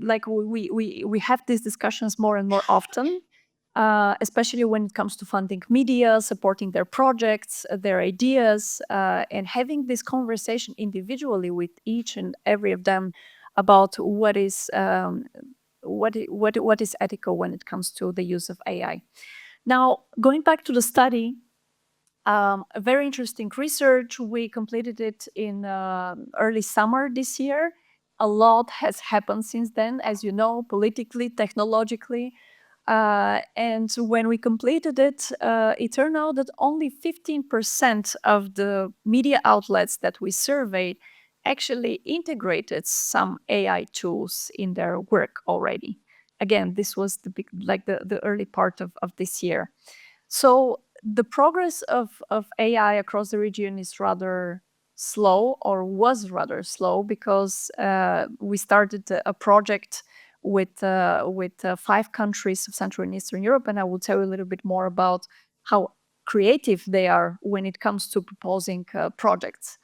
like we have these discussions more and more often, especially when it comes to funding media, supporting their projects, their ideas, and having this conversation individually with each and every of them about what is ethical when it comes to the use of AI. Now, going back to the study, a very interesting research. We completed it in early summer this year. A lot has happened since then, as you know, politically, technologically. And when we completed it, it turned out that only 15% of the media outlets that we surveyed actually integrated some AI tools in their work already. Again, this was the early part of this year. So the progress of AI across the region is rather slow, or was rather slow, because we started a project with 5 countries of Central and Eastern Europe, and I will tell you a little bit more about how creative they are when it comes to proposing projects.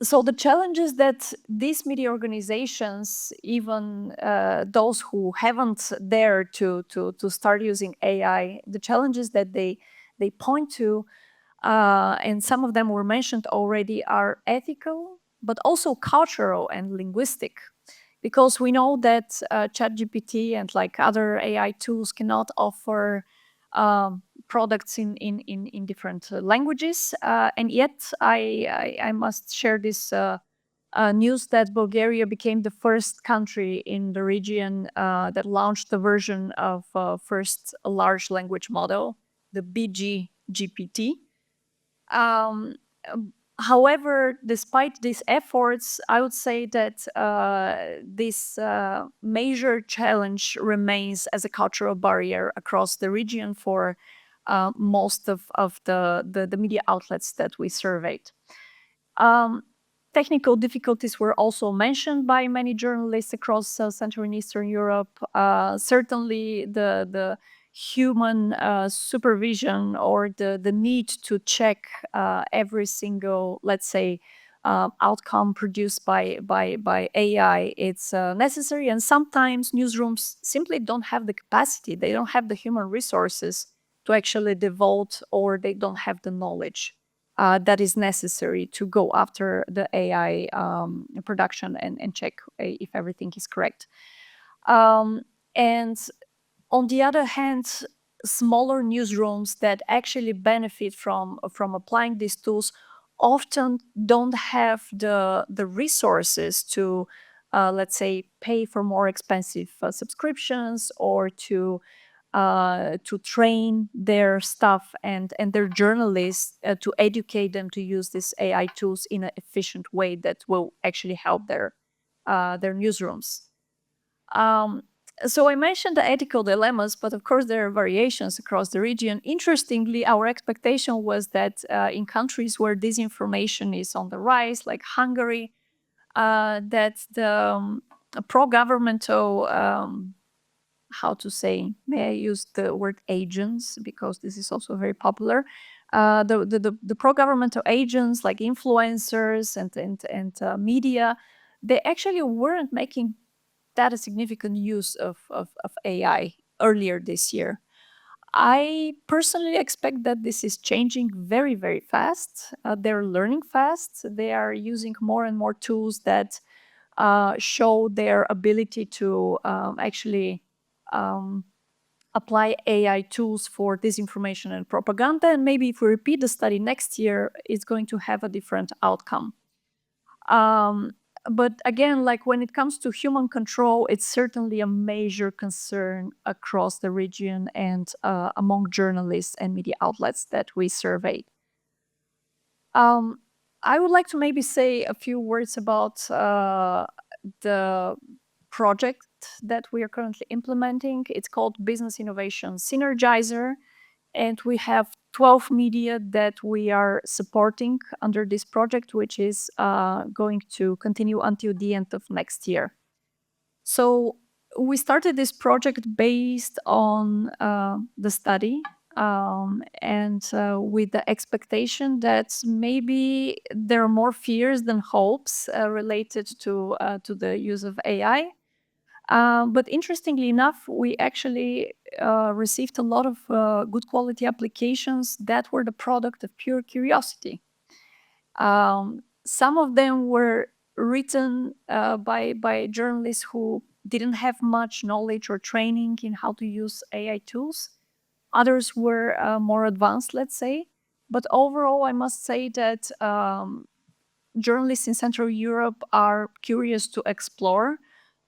So the challenges that these media organizations, even those who haven't dared to start using AI, the challenges that they point to, and some of them were mentioned already, are ethical, but also cultural and linguistic. Because we know that ChatGPT and like other AI tools cannot offer products in different languages, and yet I must share this news that Bulgaria became the first country in the region that launched the version of first large language model, the BG-GPT. However, despite these efforts, I would say that this major challenge remains as a cultural barrier across the region for most of the media outlets that we surveyed. Technical difficulties were also mentioned by many journalists across Central and Eastern Europe. Certainly the human supervision, or the need to check every single, let's say, outcome produced by AI, it's necessary. And sometimes newsrooms simply don't have the capacity, they don't have the human resources to actually devote, or they don't have the knowledge that is necessary to go after the AI production and check if everything is correct. And on the other hand, smaller newsrooms that actually benefit from applying these tools often don't have the resources to, let's say, pay for more expensive subscriptions, or to train their staff and their journalists to educate them to use these AI tools in an efficient way that will actually help their newsrooms. So I mentioned the ethical dilemmas, but of course there are variations across the region. Interestingly, our expectation was that in countries where disinformation is on the rise, like Hungary, that the pro-governmental, how to say, may I use the word agents, because this is also very popular. The pro-governmental agents, like influencers and media, they actually weren't making that a significant use of AI earlier this year. I personally expect that this is changing very, very fast. They're learning fast. They are using more and more tools that show their ability to actually apply AI tools for disinformation and propaganda. And maybe if we repeat the study next year, it's going to have a different outcome. But again, like when it comes to human control, it's certainly a major concern across the region and among journalists and media outlets that we surveyed. I would like to maybe say a few words about the project that we are currently implementing. It's called Business Innovation Synergizer, and we have 12 media that we are supporting under this project, which is going to continue until the end of next year. So we started this project based on the study, and with the expectation that maybe there are more fears than hopes related to the use of AI. But interestingly enough, we actually received a lot of good quality applications that were the product of pure curiosity. Some of them were written by journalists who didn't have much knowledge or training in how to use AI tools. Others were more advanced, let's say. But overall, I must say that journalists in Central Europe are curious to explore.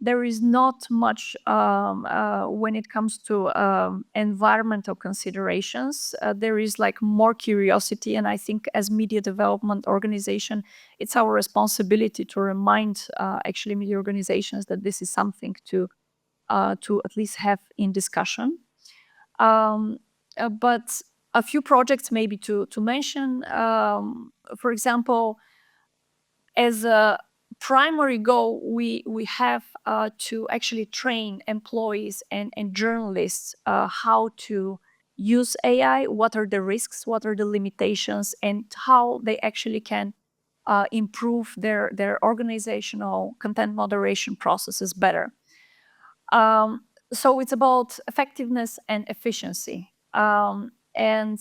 There is not much when it comes to environmental considerations. There is like more curiosity, and I think as media development organization, it's our responsibility to remind actually media organizations that this is something to at least have in discussion. But A few projects maybe to mention. For example, as a primary goal, we have to actually train employees and journalists how to use AI, what are the risks, what are the limitations, and how they actually can improve their organizational content moderation processes better. So it's about effectiveness and efficiency. And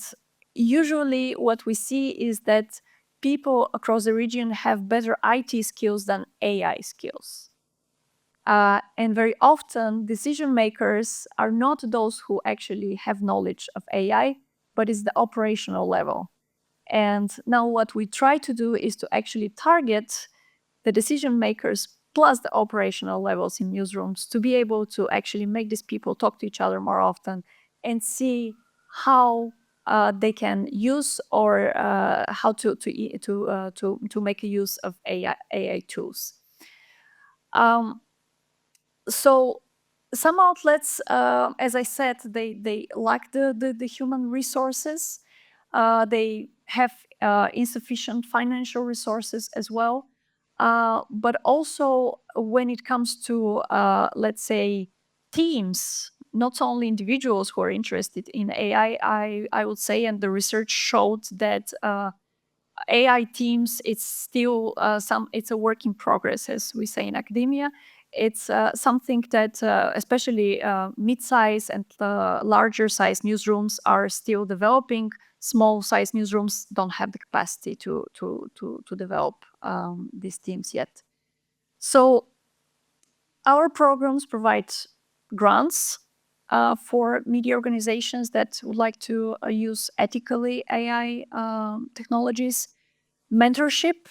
usually what we see is that people across the region have better IT skills than AI skills. And very often decision makers are not those who actually have knowledge of AI, but it's the operational level. And now what we try to do is to actually target the decision makers plus the operational levels in newsrooms to be able to actually make these people talk to each other more often and see how they can use or how to make a use of AI tools. So some outlets, as I said, they lack the human resources. They have insufficient financial resources as well. But also when it comes to, let's say, teams, not only individuals who are interested in AI, I would say, and the research showed that AI teams, it's still it's a work in progress, as we say in academia. It's something that especially mid-size and larger size newsrooms are still developing. Small size newsrooms don't have the capacity to develop these teams yet. So our programs provide grants for media organizations that would like to use ethically AI technologies. Mentorship,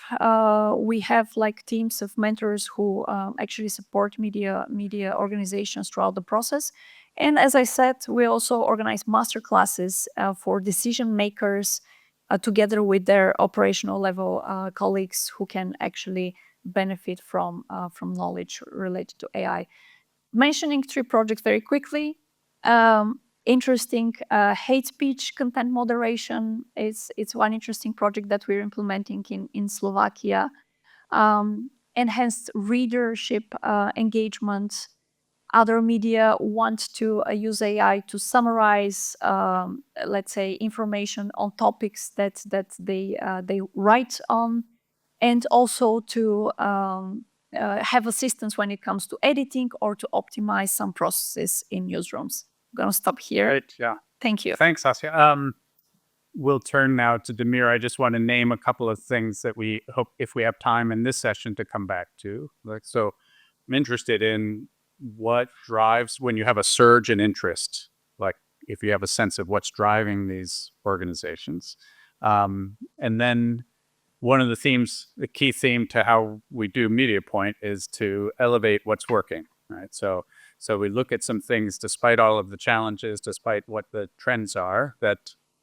we have like teams of mentors who actually support media organizations throughout the process. And as I said, we also organize masterclasses for decision makers together with their operational level colleagues who can actually benefit from knowledge related to AI. Mentioning 3 projects very quickly. Interesting hate speech content moderation. It's one interesting project that we're implementing in Slovakia. Enhanced readership engagement. Other media want to use AI to summarize, let's say, information on topics that they write on, and also to have assistance when it comes to editing or to optimize some processes in newsrooms. I'm going to stop here. Great, yeah. Thank you. Thanks, Asya. We'll turn now to Damir. I just want to name a couple of things that we hope, if we have time in this session, to come back to. So I'm interested in what drives when you have a surge in interest, like if you have a sense of what's driving these organizations. And then one of the themes, the key theme to how we do MediaPoint is to elevate what's working, right? So we look at some things, despite all of the challenges, despite what the trends are, that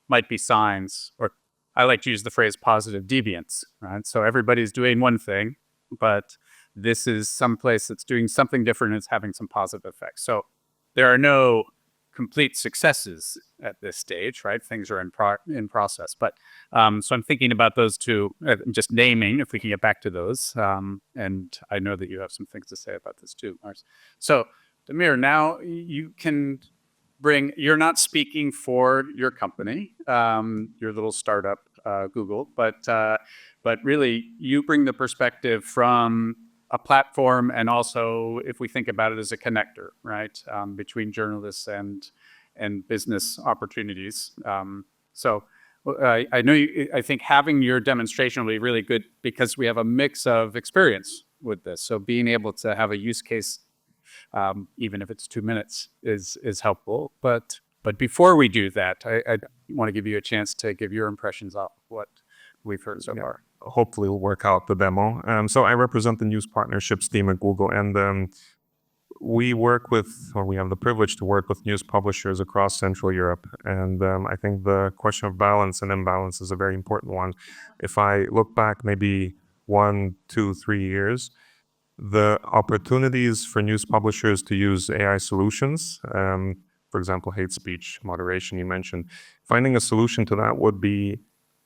might be signs, or I like to use the phrase positive deviance, right? So everybody's doing one thing, but this is some place that's doing something different and it's having some positive effects. So there are no complete successes at this stage, right? Things are in process. But so I'm thinking about those two, just naming, if we can get back to those. And I know that you have some things to say about this too, Marius. So Damir, now you can bring, you're not speaking for your company, your little startup, Google, but really you bring the perspective from a platform, and also if we think about it as a connector, right, between journalists and business opportunities. So I know I think having your demonstration will be really good because we have a mix of experience with this. So being able to have a use case, even if it's 2 minutes, is helpful. But before we do that, I want to give you a chance to give your impressions of what we've heard so far. Hopefully it'll work out, the demo. So I represent the news partnerships team at Google, and we work with, or we have the privilege to work with news publishers across Central Europe. And I think the question of balance and imbalance is a very important one. If I look back maybe 1, 2, 3 years, the opportunities for news publishers to use AI solutions for example, hate speech, moderation you mentioned. Finding a solution to that would be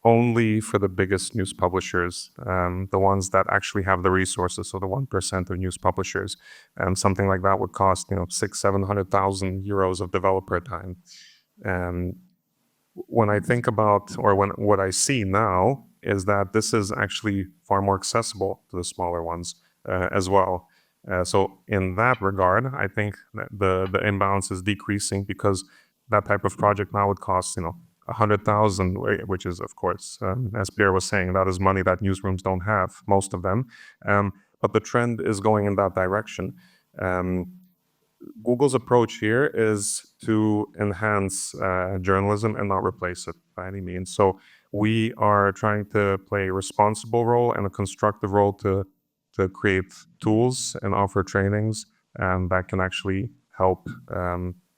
only for the biggest news publishers, the ones that actually have the resources, so the 1% of news publishers. Something like that would cost, 600,000-700,000 euros of developer time. When I think about, or what I see now is that this is actually far more accessible to the smaller ones as well. So in that regard, I think that the imbalance is decreasing, because that type of project now would cost, 100,000, which is, of course, as Pierre was saying, that is money that newsrooms don't have, most of them. But the trend is going in that direction. Google's approach here is to enhance journalism and not replace it by any means. So we are trying to play a responsible role and a constructive role to create tools and offer trainings that can actually help,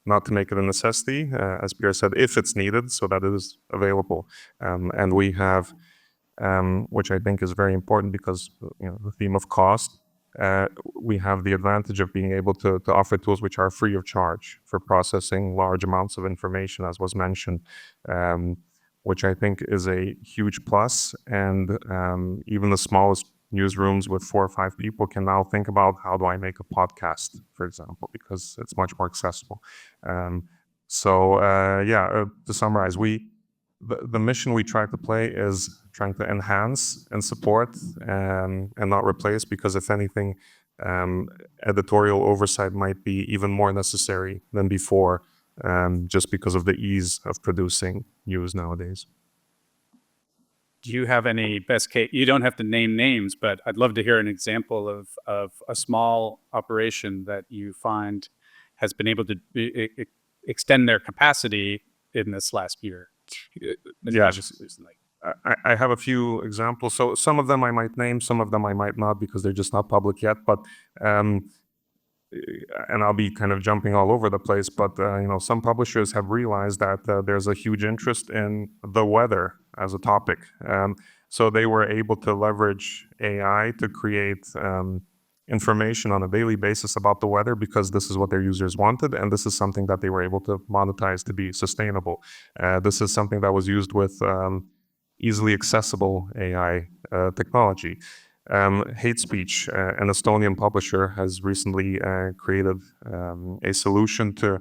not to make it a necessity, as Pierre said, if it's needed, so that it is available. And we have, which I think is very important, because the theme of cost, we have the advantage of being able to offer tools which are free of charge for processing large amounts of information, as was mentioned, which I think is a huge plus. And even the smallest newsrooms with 4 or 5 people can now think about, how do I make a podcast, for example, because it's much more accessible. To summarize, the mission we try to play is trying to enhance and support and not replace, because if anything, editorial oversight might be even more necessary than before, just because of the ease of producing news nowadays. Do you have any best case? You don't have to name names, but I'd love to hear an example of a small operation that you find has been able to extend their capacity in this last year. Yeah, I have a few examples. So some of them I might name, some of them I might not, because they're just not public yet. But and I'll be kind of jumping all over the place. But some publishers have realized that there's a huge interest in the weather as a topic. So they were able to leverage AI to create information on a daily basis about the weather, because this is what their users wanted, and this is something that they were able to monetize to be sustainable. This is something that was used with easily accessible AI technology. Hate speech, an Estonian publisher has recently created a solution to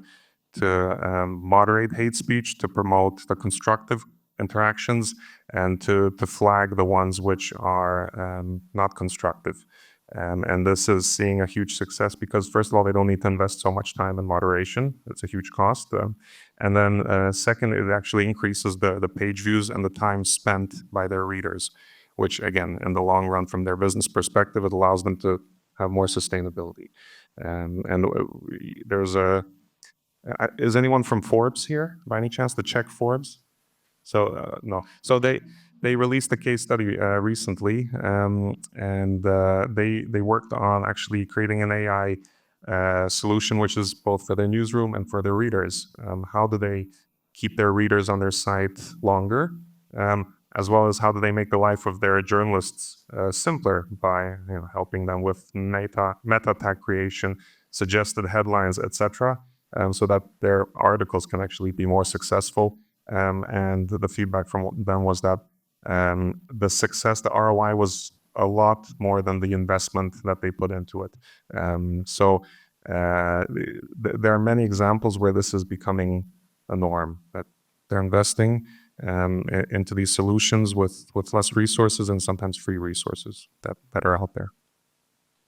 moderate hate speech, to promote the constructive interactions, and to flag the ones which are not constructive. And this is seeing a huge success, because first of all, they don't need to invest so much time in moderation. It's a huge cost. And then second, it actually increases the page views and the time spent by their readers, which again, in the long run, from their business perspective, it allows them to have more sustainability. And there's is anyone from Forbes here by any chance, to check Forbes? So no. So they released a case study recently, and they worked on actually creating an AI solution, which is both for their newsroom and for their readers. How do they keep their readers on their site longer, as well as how do they make the life of their journalists simpler by helping them with meta tag creation, suggested headlines, etc., so that their articles can actually be more successful. And the feedback from them was that the success, the ROI, was a lot more than the investment that they put into it. There are many examples where this is becoming a norm, that they're investing into these solutions with less resources, and sometimes free resources that are out there.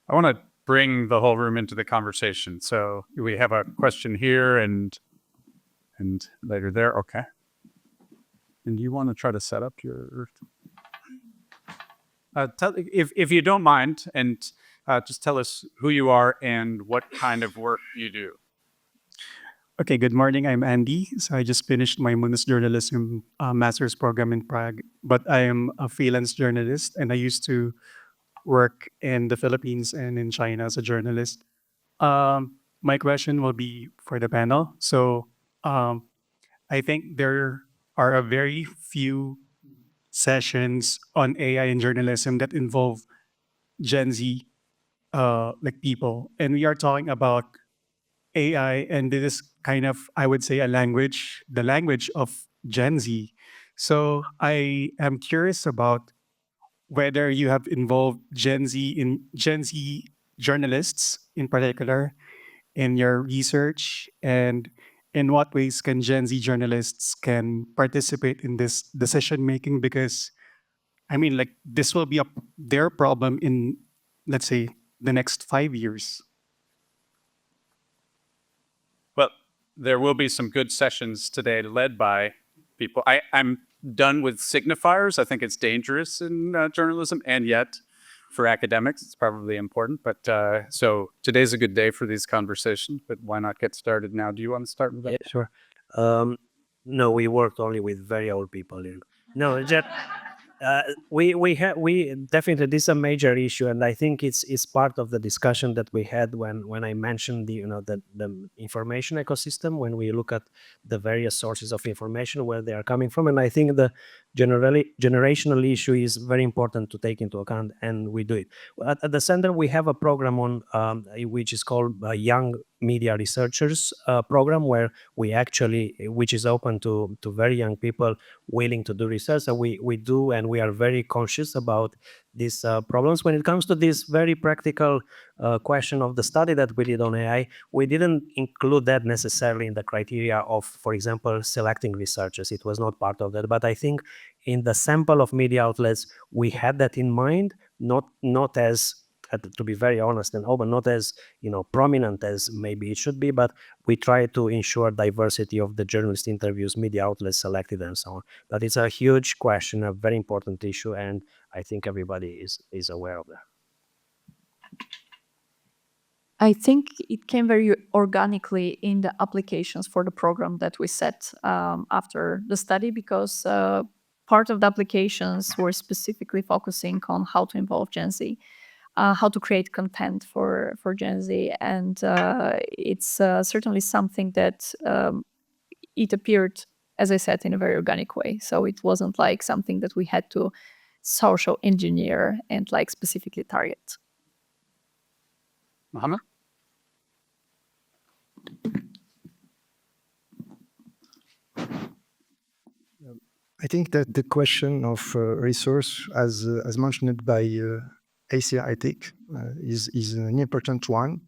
I want to bring the whole room into the conversation. So we have a question here and later there. Okay. And do you want to try to set up your... if you don't mind, and just tell us who you are and what kind of work you do. Okay, good morning. I'm Andy. So I just finished my Munis Journalism master's program in Prague, but I am a freelance journalist, and I used to work in the Philippines and in China as a journalist. My question will be for the panel. So I think there are a very few sessions on AI in journalism that involve Gen Z like people, and we are talking about AI, and this is kind of, I would say, the language of Gen Z. So I am curious about whether you have involved Gen Z journalists in particular in your research, and in what ways can Gen Z journalists can participate in this decision making? Because I mean, like, this will be their problem in, let's say, the next 5 years. Well, there will be some good sessions today led by people. I'm done with signifiers. I think it's dangerous in journalism, and yet for academics, it's probably important. But so today's a good day for these conversations, but why not get started now? Do you want to start with that? Yeah, sure. No, we worked only with very old people here. No, just we definitely, this is a major issue, and I think it's part of the discussion that we had when I mentioned the information ecosystem, when we look at the various sources of information, where they are coming from. And I think the generational issue is very important to take into account, and we do it. At the center, we have a program on which is called Young Media Researchers program, where which is open to very young people willing to do research. So we do, and we are very conscious about these problems. When it comes to this very practical question of the study that we did on AI, we didn't include that necessarily in the criteria of, for example, selecting researchers. It was not part of that. But I think in the sample of media outlets, we had that in mind, not as, to be very honest and open, not as prominent as maybe it should be, but we try to ensure diversity of the journalist interviews, media outlets selected, and so on. But it's a huge question, a very important issue, and I think everybody is aware of that. I think it came very organically in the applications for the program that we set after the study, because part of the applications were specifically focusing on how to involve Gen Z, how to create content for Gen Z. And it's certainly something that it appeared, as I said, in a very organic way. So it wasn't like something that we had to social engineer and like specifically target. Mohammed? I think that the question of resource, as mentioned by ICIJ, is an important one.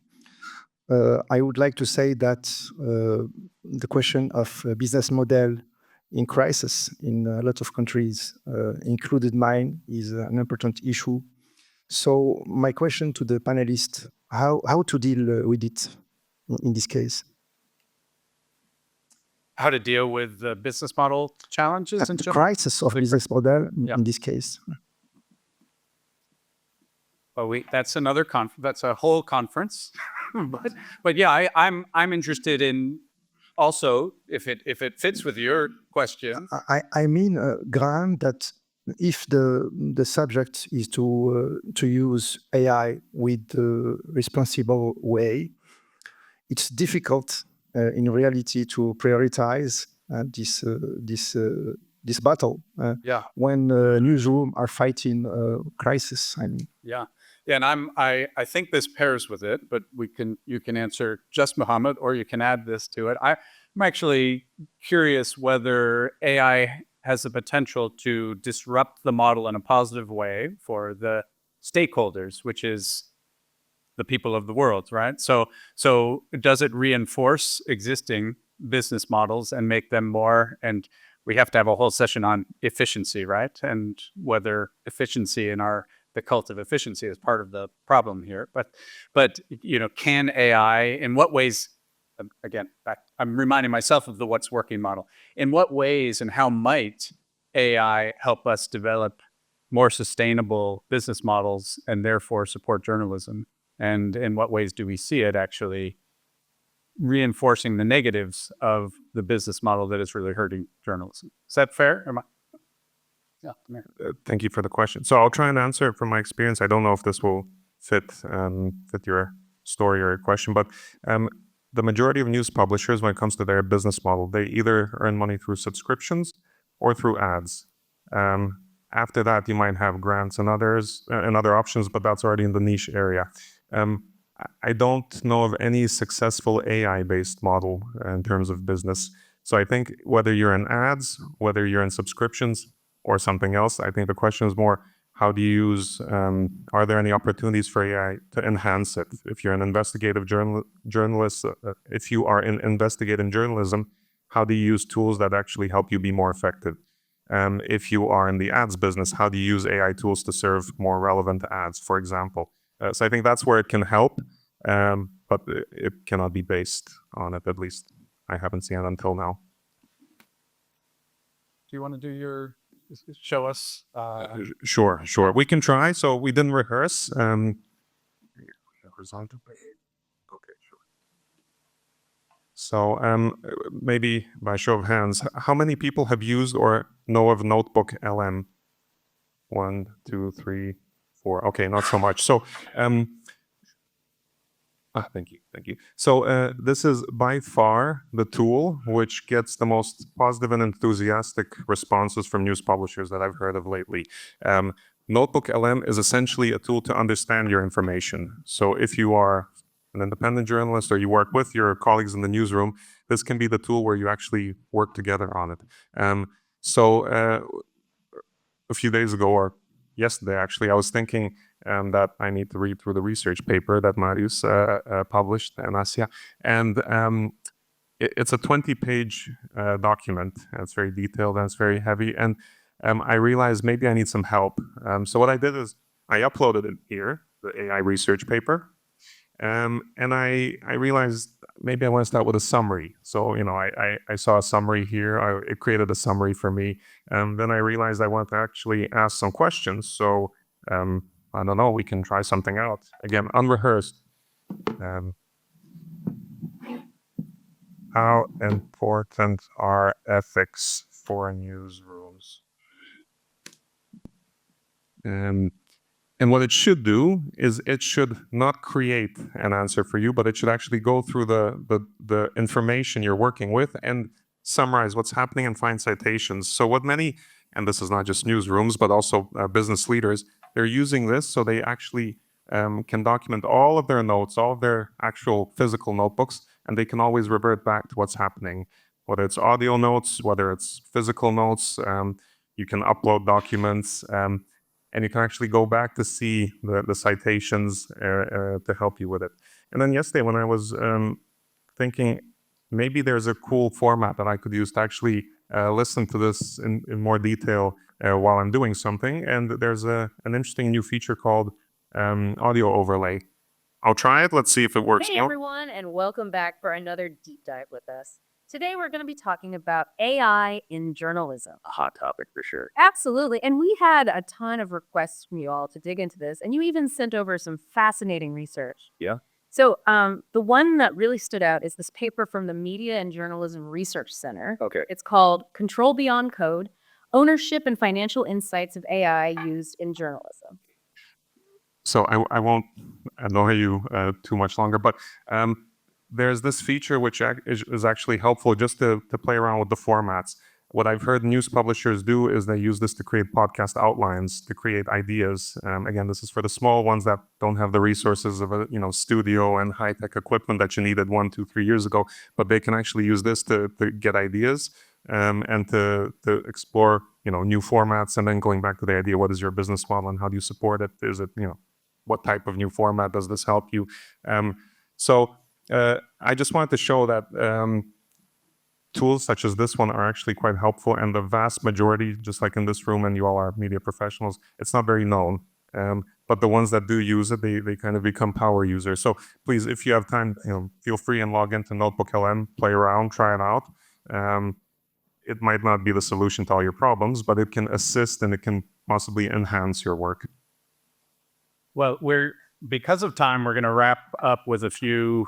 I would like to say that the question of business model in crisis in a lot of countries, included mine, is an important issue. So my question to the panelists, how to deal with it in this case? How to deal with the business model challenges in The general? crisis of business model in this case. Well, that's another that's a whole conference. but yeah, I'm interested in also, if it fits with your question. I mean, Graham, that if the subject is to use AI with the responsible way, it's difficult in reality to prioritize this battle when newsrooms are fighting crisis. I mean. Yeah, and I think this pairs with it, but you can answer just Mohammed, or you can add this to it. I'm actually curious whether AI has the potential to disrupt the model in a positive way for the stakeholders, which is the people of the world, right? So does it reinforce existing business models and make them more, and we have to have a whole session on efficiency, right? And whether efficiency in the cult of efficiency is part of the problem here. But can AI, in what ways, again, I'm reminding myself of the what's working model. In what ways and how might AI help us develop more sustainable business models and therefore support journalism? And in what ways do we see it actually reinforcing the negatives of the business model that is really hurting journalism? Is that fair? Yeah, thank you for the question. So I'll try and answer it from my experience. I don't know if this will fit your story or your question, but the majority of news publishers, when it comes to their business model, they either earn money through subscriptions or through ads. After that, you might have grants and other options, but that's already in the niche area. I don't know of any successful AI-based model in terms of business. So I think whether you're in ads, whether you're in subscriptions or something else, I think the question is more, how do you use, are there any opportunities for AI to enhance it? If you're an investigative journalist, if you are in investigative journalism, how do you use tools that actually help you be more effective? If you are in the ads business, how do you use AI tools to serve more relevant ads, for example? So I think that's where it can help, but it cannot be based on it, at least. I haven't seen it until now. Do you want to do your, show us? Sure. We can try. So we didn't rehearse. Horizontal. Okay, sure. So maybe by show of hands, how many people have used or know of Notebook LM? 1, 2, 3, 4. Okay, not so much. So thank you. So this is by far the tool which gets the most positive and enthusiastic responses from news publishers that I've heard of lately. Notebook LM is essentially a tool to understand your information. So if you are an independent journalist or you work with your colleagues in the newsroom, this can be the tool where you actually work together on it. So a few days ago, or yesterday actually, I was thinking that I need to read through the research paper that Marius published in Austria. And it's a 20-page document. And it's very detailed and it's very heavy. And I realized maybe I need some help. So what I did is I uploaded it here, the AI research paper. And I realized maybe I want to start with a summary. So, I saw a summary here. It created a summary for me. Then I realized I want to actually ask some questions. So, I don't know, we can try something out. Again, unrehearsed. How important are ethics for newsrooms? And what it should do is it should not create an answer for you, but it should actually go through the information you're working with and summarize what's happening and find citations. So what many, and this is not just newsrooms, but also business leaders, they're using this so they actually can document all of their notes, all of their actual physical notebooks, and they can always revert back to what's happening, whether it's audio notes, whether it's physical notes. You can upload documents. And you can actually go back to see the citations to help you with it. And then yesterday when I was thinking, maybe there's a cool format that I could use to actually listen to this in more detail while I'm doing something. And there's an interesting new feature called audio overlay. I'll try it. Let's see if it works. Hey everyone, and welcome back for another deep dive with us. Today, we're going to be talking about AI in journalism. A hot topic for sure. Absolutely. And we had a ton of requests from you all to dig into this, and you even sent over some fascinating research. Yeah. So the one that really stood out is this paper from the Media and Journalism Research Center. Okay. It's called Control Beyond Code, Ownership and Financial Insights of AI Used in Journalism. So I won't annoy you too much longer, but there's this feature which is actually helpful just to play around with the formats. What I've heard news publishers do is they use this to create podcast outlines, to create ideas. Again, this is for the small ones that don't have the resources of a studio and high-tech equipment that you needed 1, 2, 3 years ago, but they can actually use this to get ideas and to explore new formats, and then going back to the idea, what is your business model and how do you support it? Is it, what type of new format does this help you? So I just wanted to show that tools such as this one are actually quite helpful, and the vast majority, just like in this room, and you all are media professionals, it's not very known. But the ones that do use it, they kind of become power users. So please, if you have time, feel free and log into Notebook LM, play around, try it out. It might not be the solution to all your problems, but it can assist and it can possibly enhance your work. Well, because of time, we're going to wrap up with a few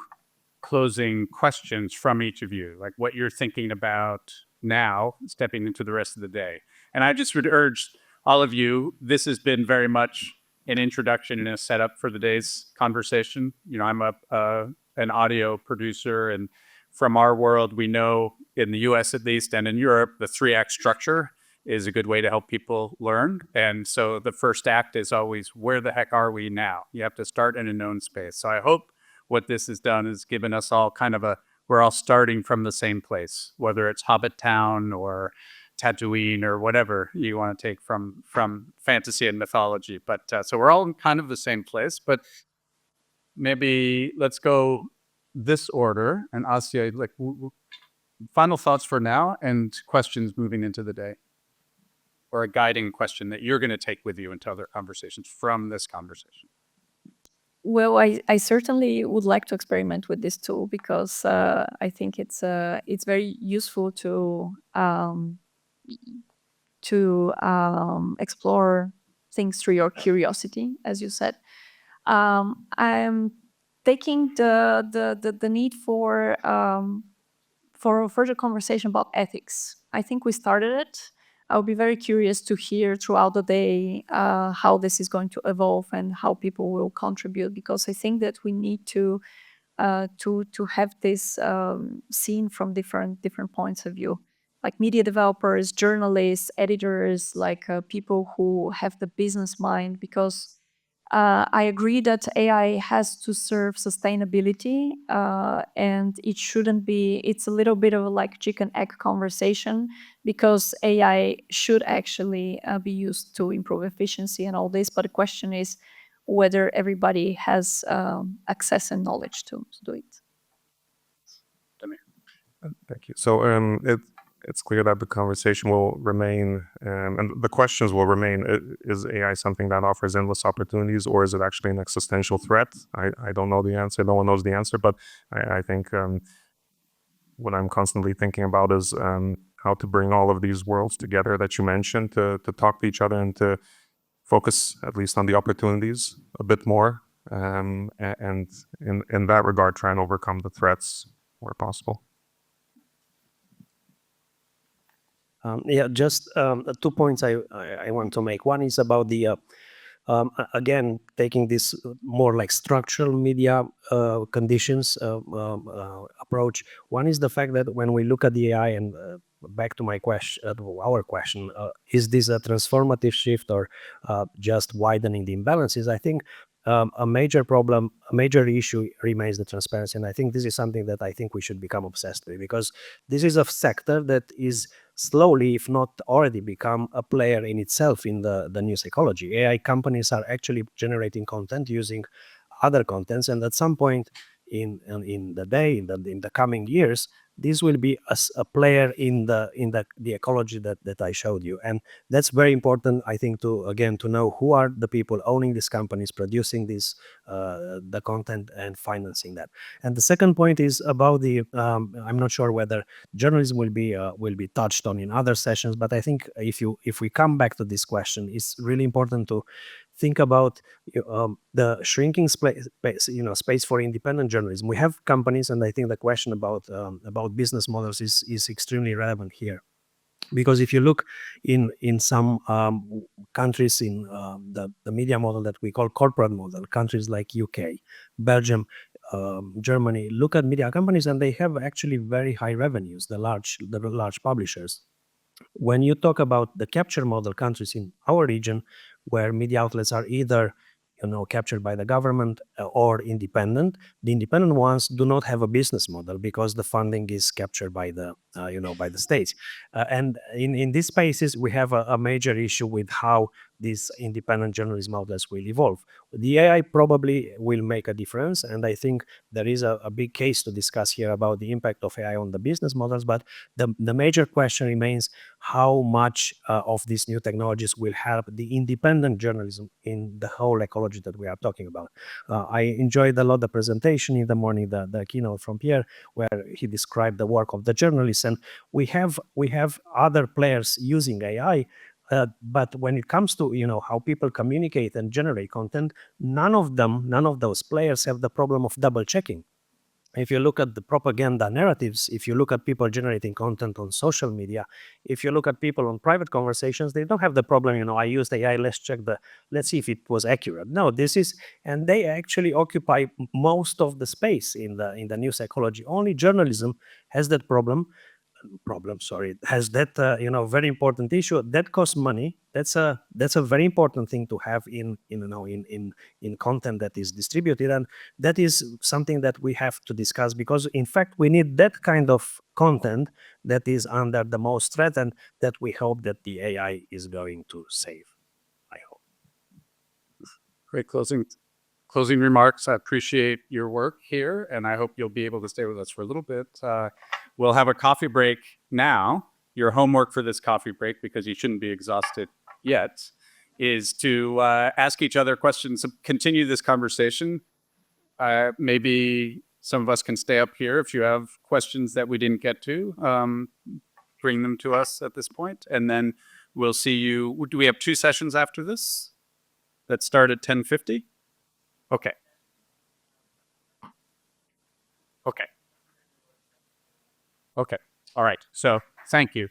closing questions from each of you, like what you're thinking about now, stepping into the rest of the day. And I just would urge all of you, this has been very much an introduction and a setup for the day's conversation. I'm an audio producer, and from our world, we know in the US at least, and in Europe, the 3-act structure is a good way to help people learn. And so the first act is always, where the heck are we now? You have to start in a known space. So I hope what this has done is given us all kind of we're all starting from the same place, whether it's Hobbit Town or Tatooine or whatever you want to take from fantasy and mythology. But so we're all in kind of the same place, but maybe let's go this order. And Asya, like final thoughts for now and questions moving into the day, or a guiding question that you're going to take with you into other conversations from this conversation. Well, I certainly would like to experiment with this tool because I think it's very useful to explore things through your curiosity, as you said. I'm taking the need for a further conversation about ethics. I think we started it. I'll be very curious to hear throughout the day how this is going to evolve and how people will contribute, because I think that we need to have this seen from different points of view, like media developers, journalists, editors, like people who have the business mind, because I agree that AI has to serve sustainability, and it shouldn't be, it's a little bit of a like chicken egg conversation, because AI should actually be used to improve efficiency and all this. But the question is whether everybody has access and knowledge to do it. Thank you. So it's clear that the conversation will remain, and the questions will remain, is AI something that offers endless opportunities, or is it actually an existential threat? I don't know the answer. No one knows the answer, but I think what I'm constantly thinking about is how to bring all of these worlds together that you mentioned to talk to each other and to focus at least on the opportunities a bit more, and in that regard, try and overcome the threats where possible. Yeah, just 2 points I want to make. One is about the, again, taking this more like structural media conditions approach. One is the fact that when we look at the AI, and back to my question, our question, is this a transformative shift or just widening the imbalances? I think a major problem, a major issue remains the transparency. And I think this is something that I think we should become obsessed with, because this is a sector that is slowly, if not already, become a player in itself in the news ecology. AI companies are actually generating content using other contents, and at some point in the coming years, this will be a player in the ecology that I showed you. And that's very important, I think, to know who are the people owning these companies, producing this the content and financing that. And the second point is about the I'm not sure whether journalism will be touched on in other sessions, but I think if we come back to this question, it's really important to think about the shrinking space for independent journalism. We have companies, and I think the question about business models is extremely relevant here, because if you look in some countries in the media model that we call corporate model, countries like UK, Belgium, Germany, look at media companies, and they have actually very high revenues, the large publishers. When you talk about the capture model countries in our region, where media outlets are either captured by the government or independent, the independent ones do not have a business model because the funding is captured by the by the states. And in these spaces, we have a major issue with how these independent journalism outlets will evolve. The AI probably will make a difference, and I think there is a big case to discuss here about the impact of AI on the business models, but the major question remains how much of these new technologies will help the independent journalism in the whole ecology that we are talking about. I enjoyed a lot the presentation in the morning, the keynote from Pierre, where he described the work of the journalists, and we have other players using AI. But when it comes to how people communicate and generate content, none of those players have the problem of double checking. If you look at the propaganda narratives, if you look at people generating content on social media, if you look at people on private conversations, they don't have the problem, I used AI, let's see if it was accurate. No, and they actually occupy most of the space in the news ecology. Only journalism has that problem. problem, sorry, has that very important issue that costs money. That's a very important thing to have in content that is distributed, and that is something that we have to discuss, because in fact we need that kind of content that is under the most threat, and that we hope that the AI is going to save. I hope. Great closing remarks. I appreciate your work here, and I hope you'll be able to stay with us for a little bit. We'll have a coffee break now. Your homework for this coffee break, because you shouldn't be exhausted yet, is to ask each other questions, continue this conversation. Maybe some of us can stay up here if you have questions that we didn't get to. Bring them to us at this point, and then we'll see you. Do we have 2 sessions after this that start at 10:50? Okay. Okay. Okay. All right. So thank you.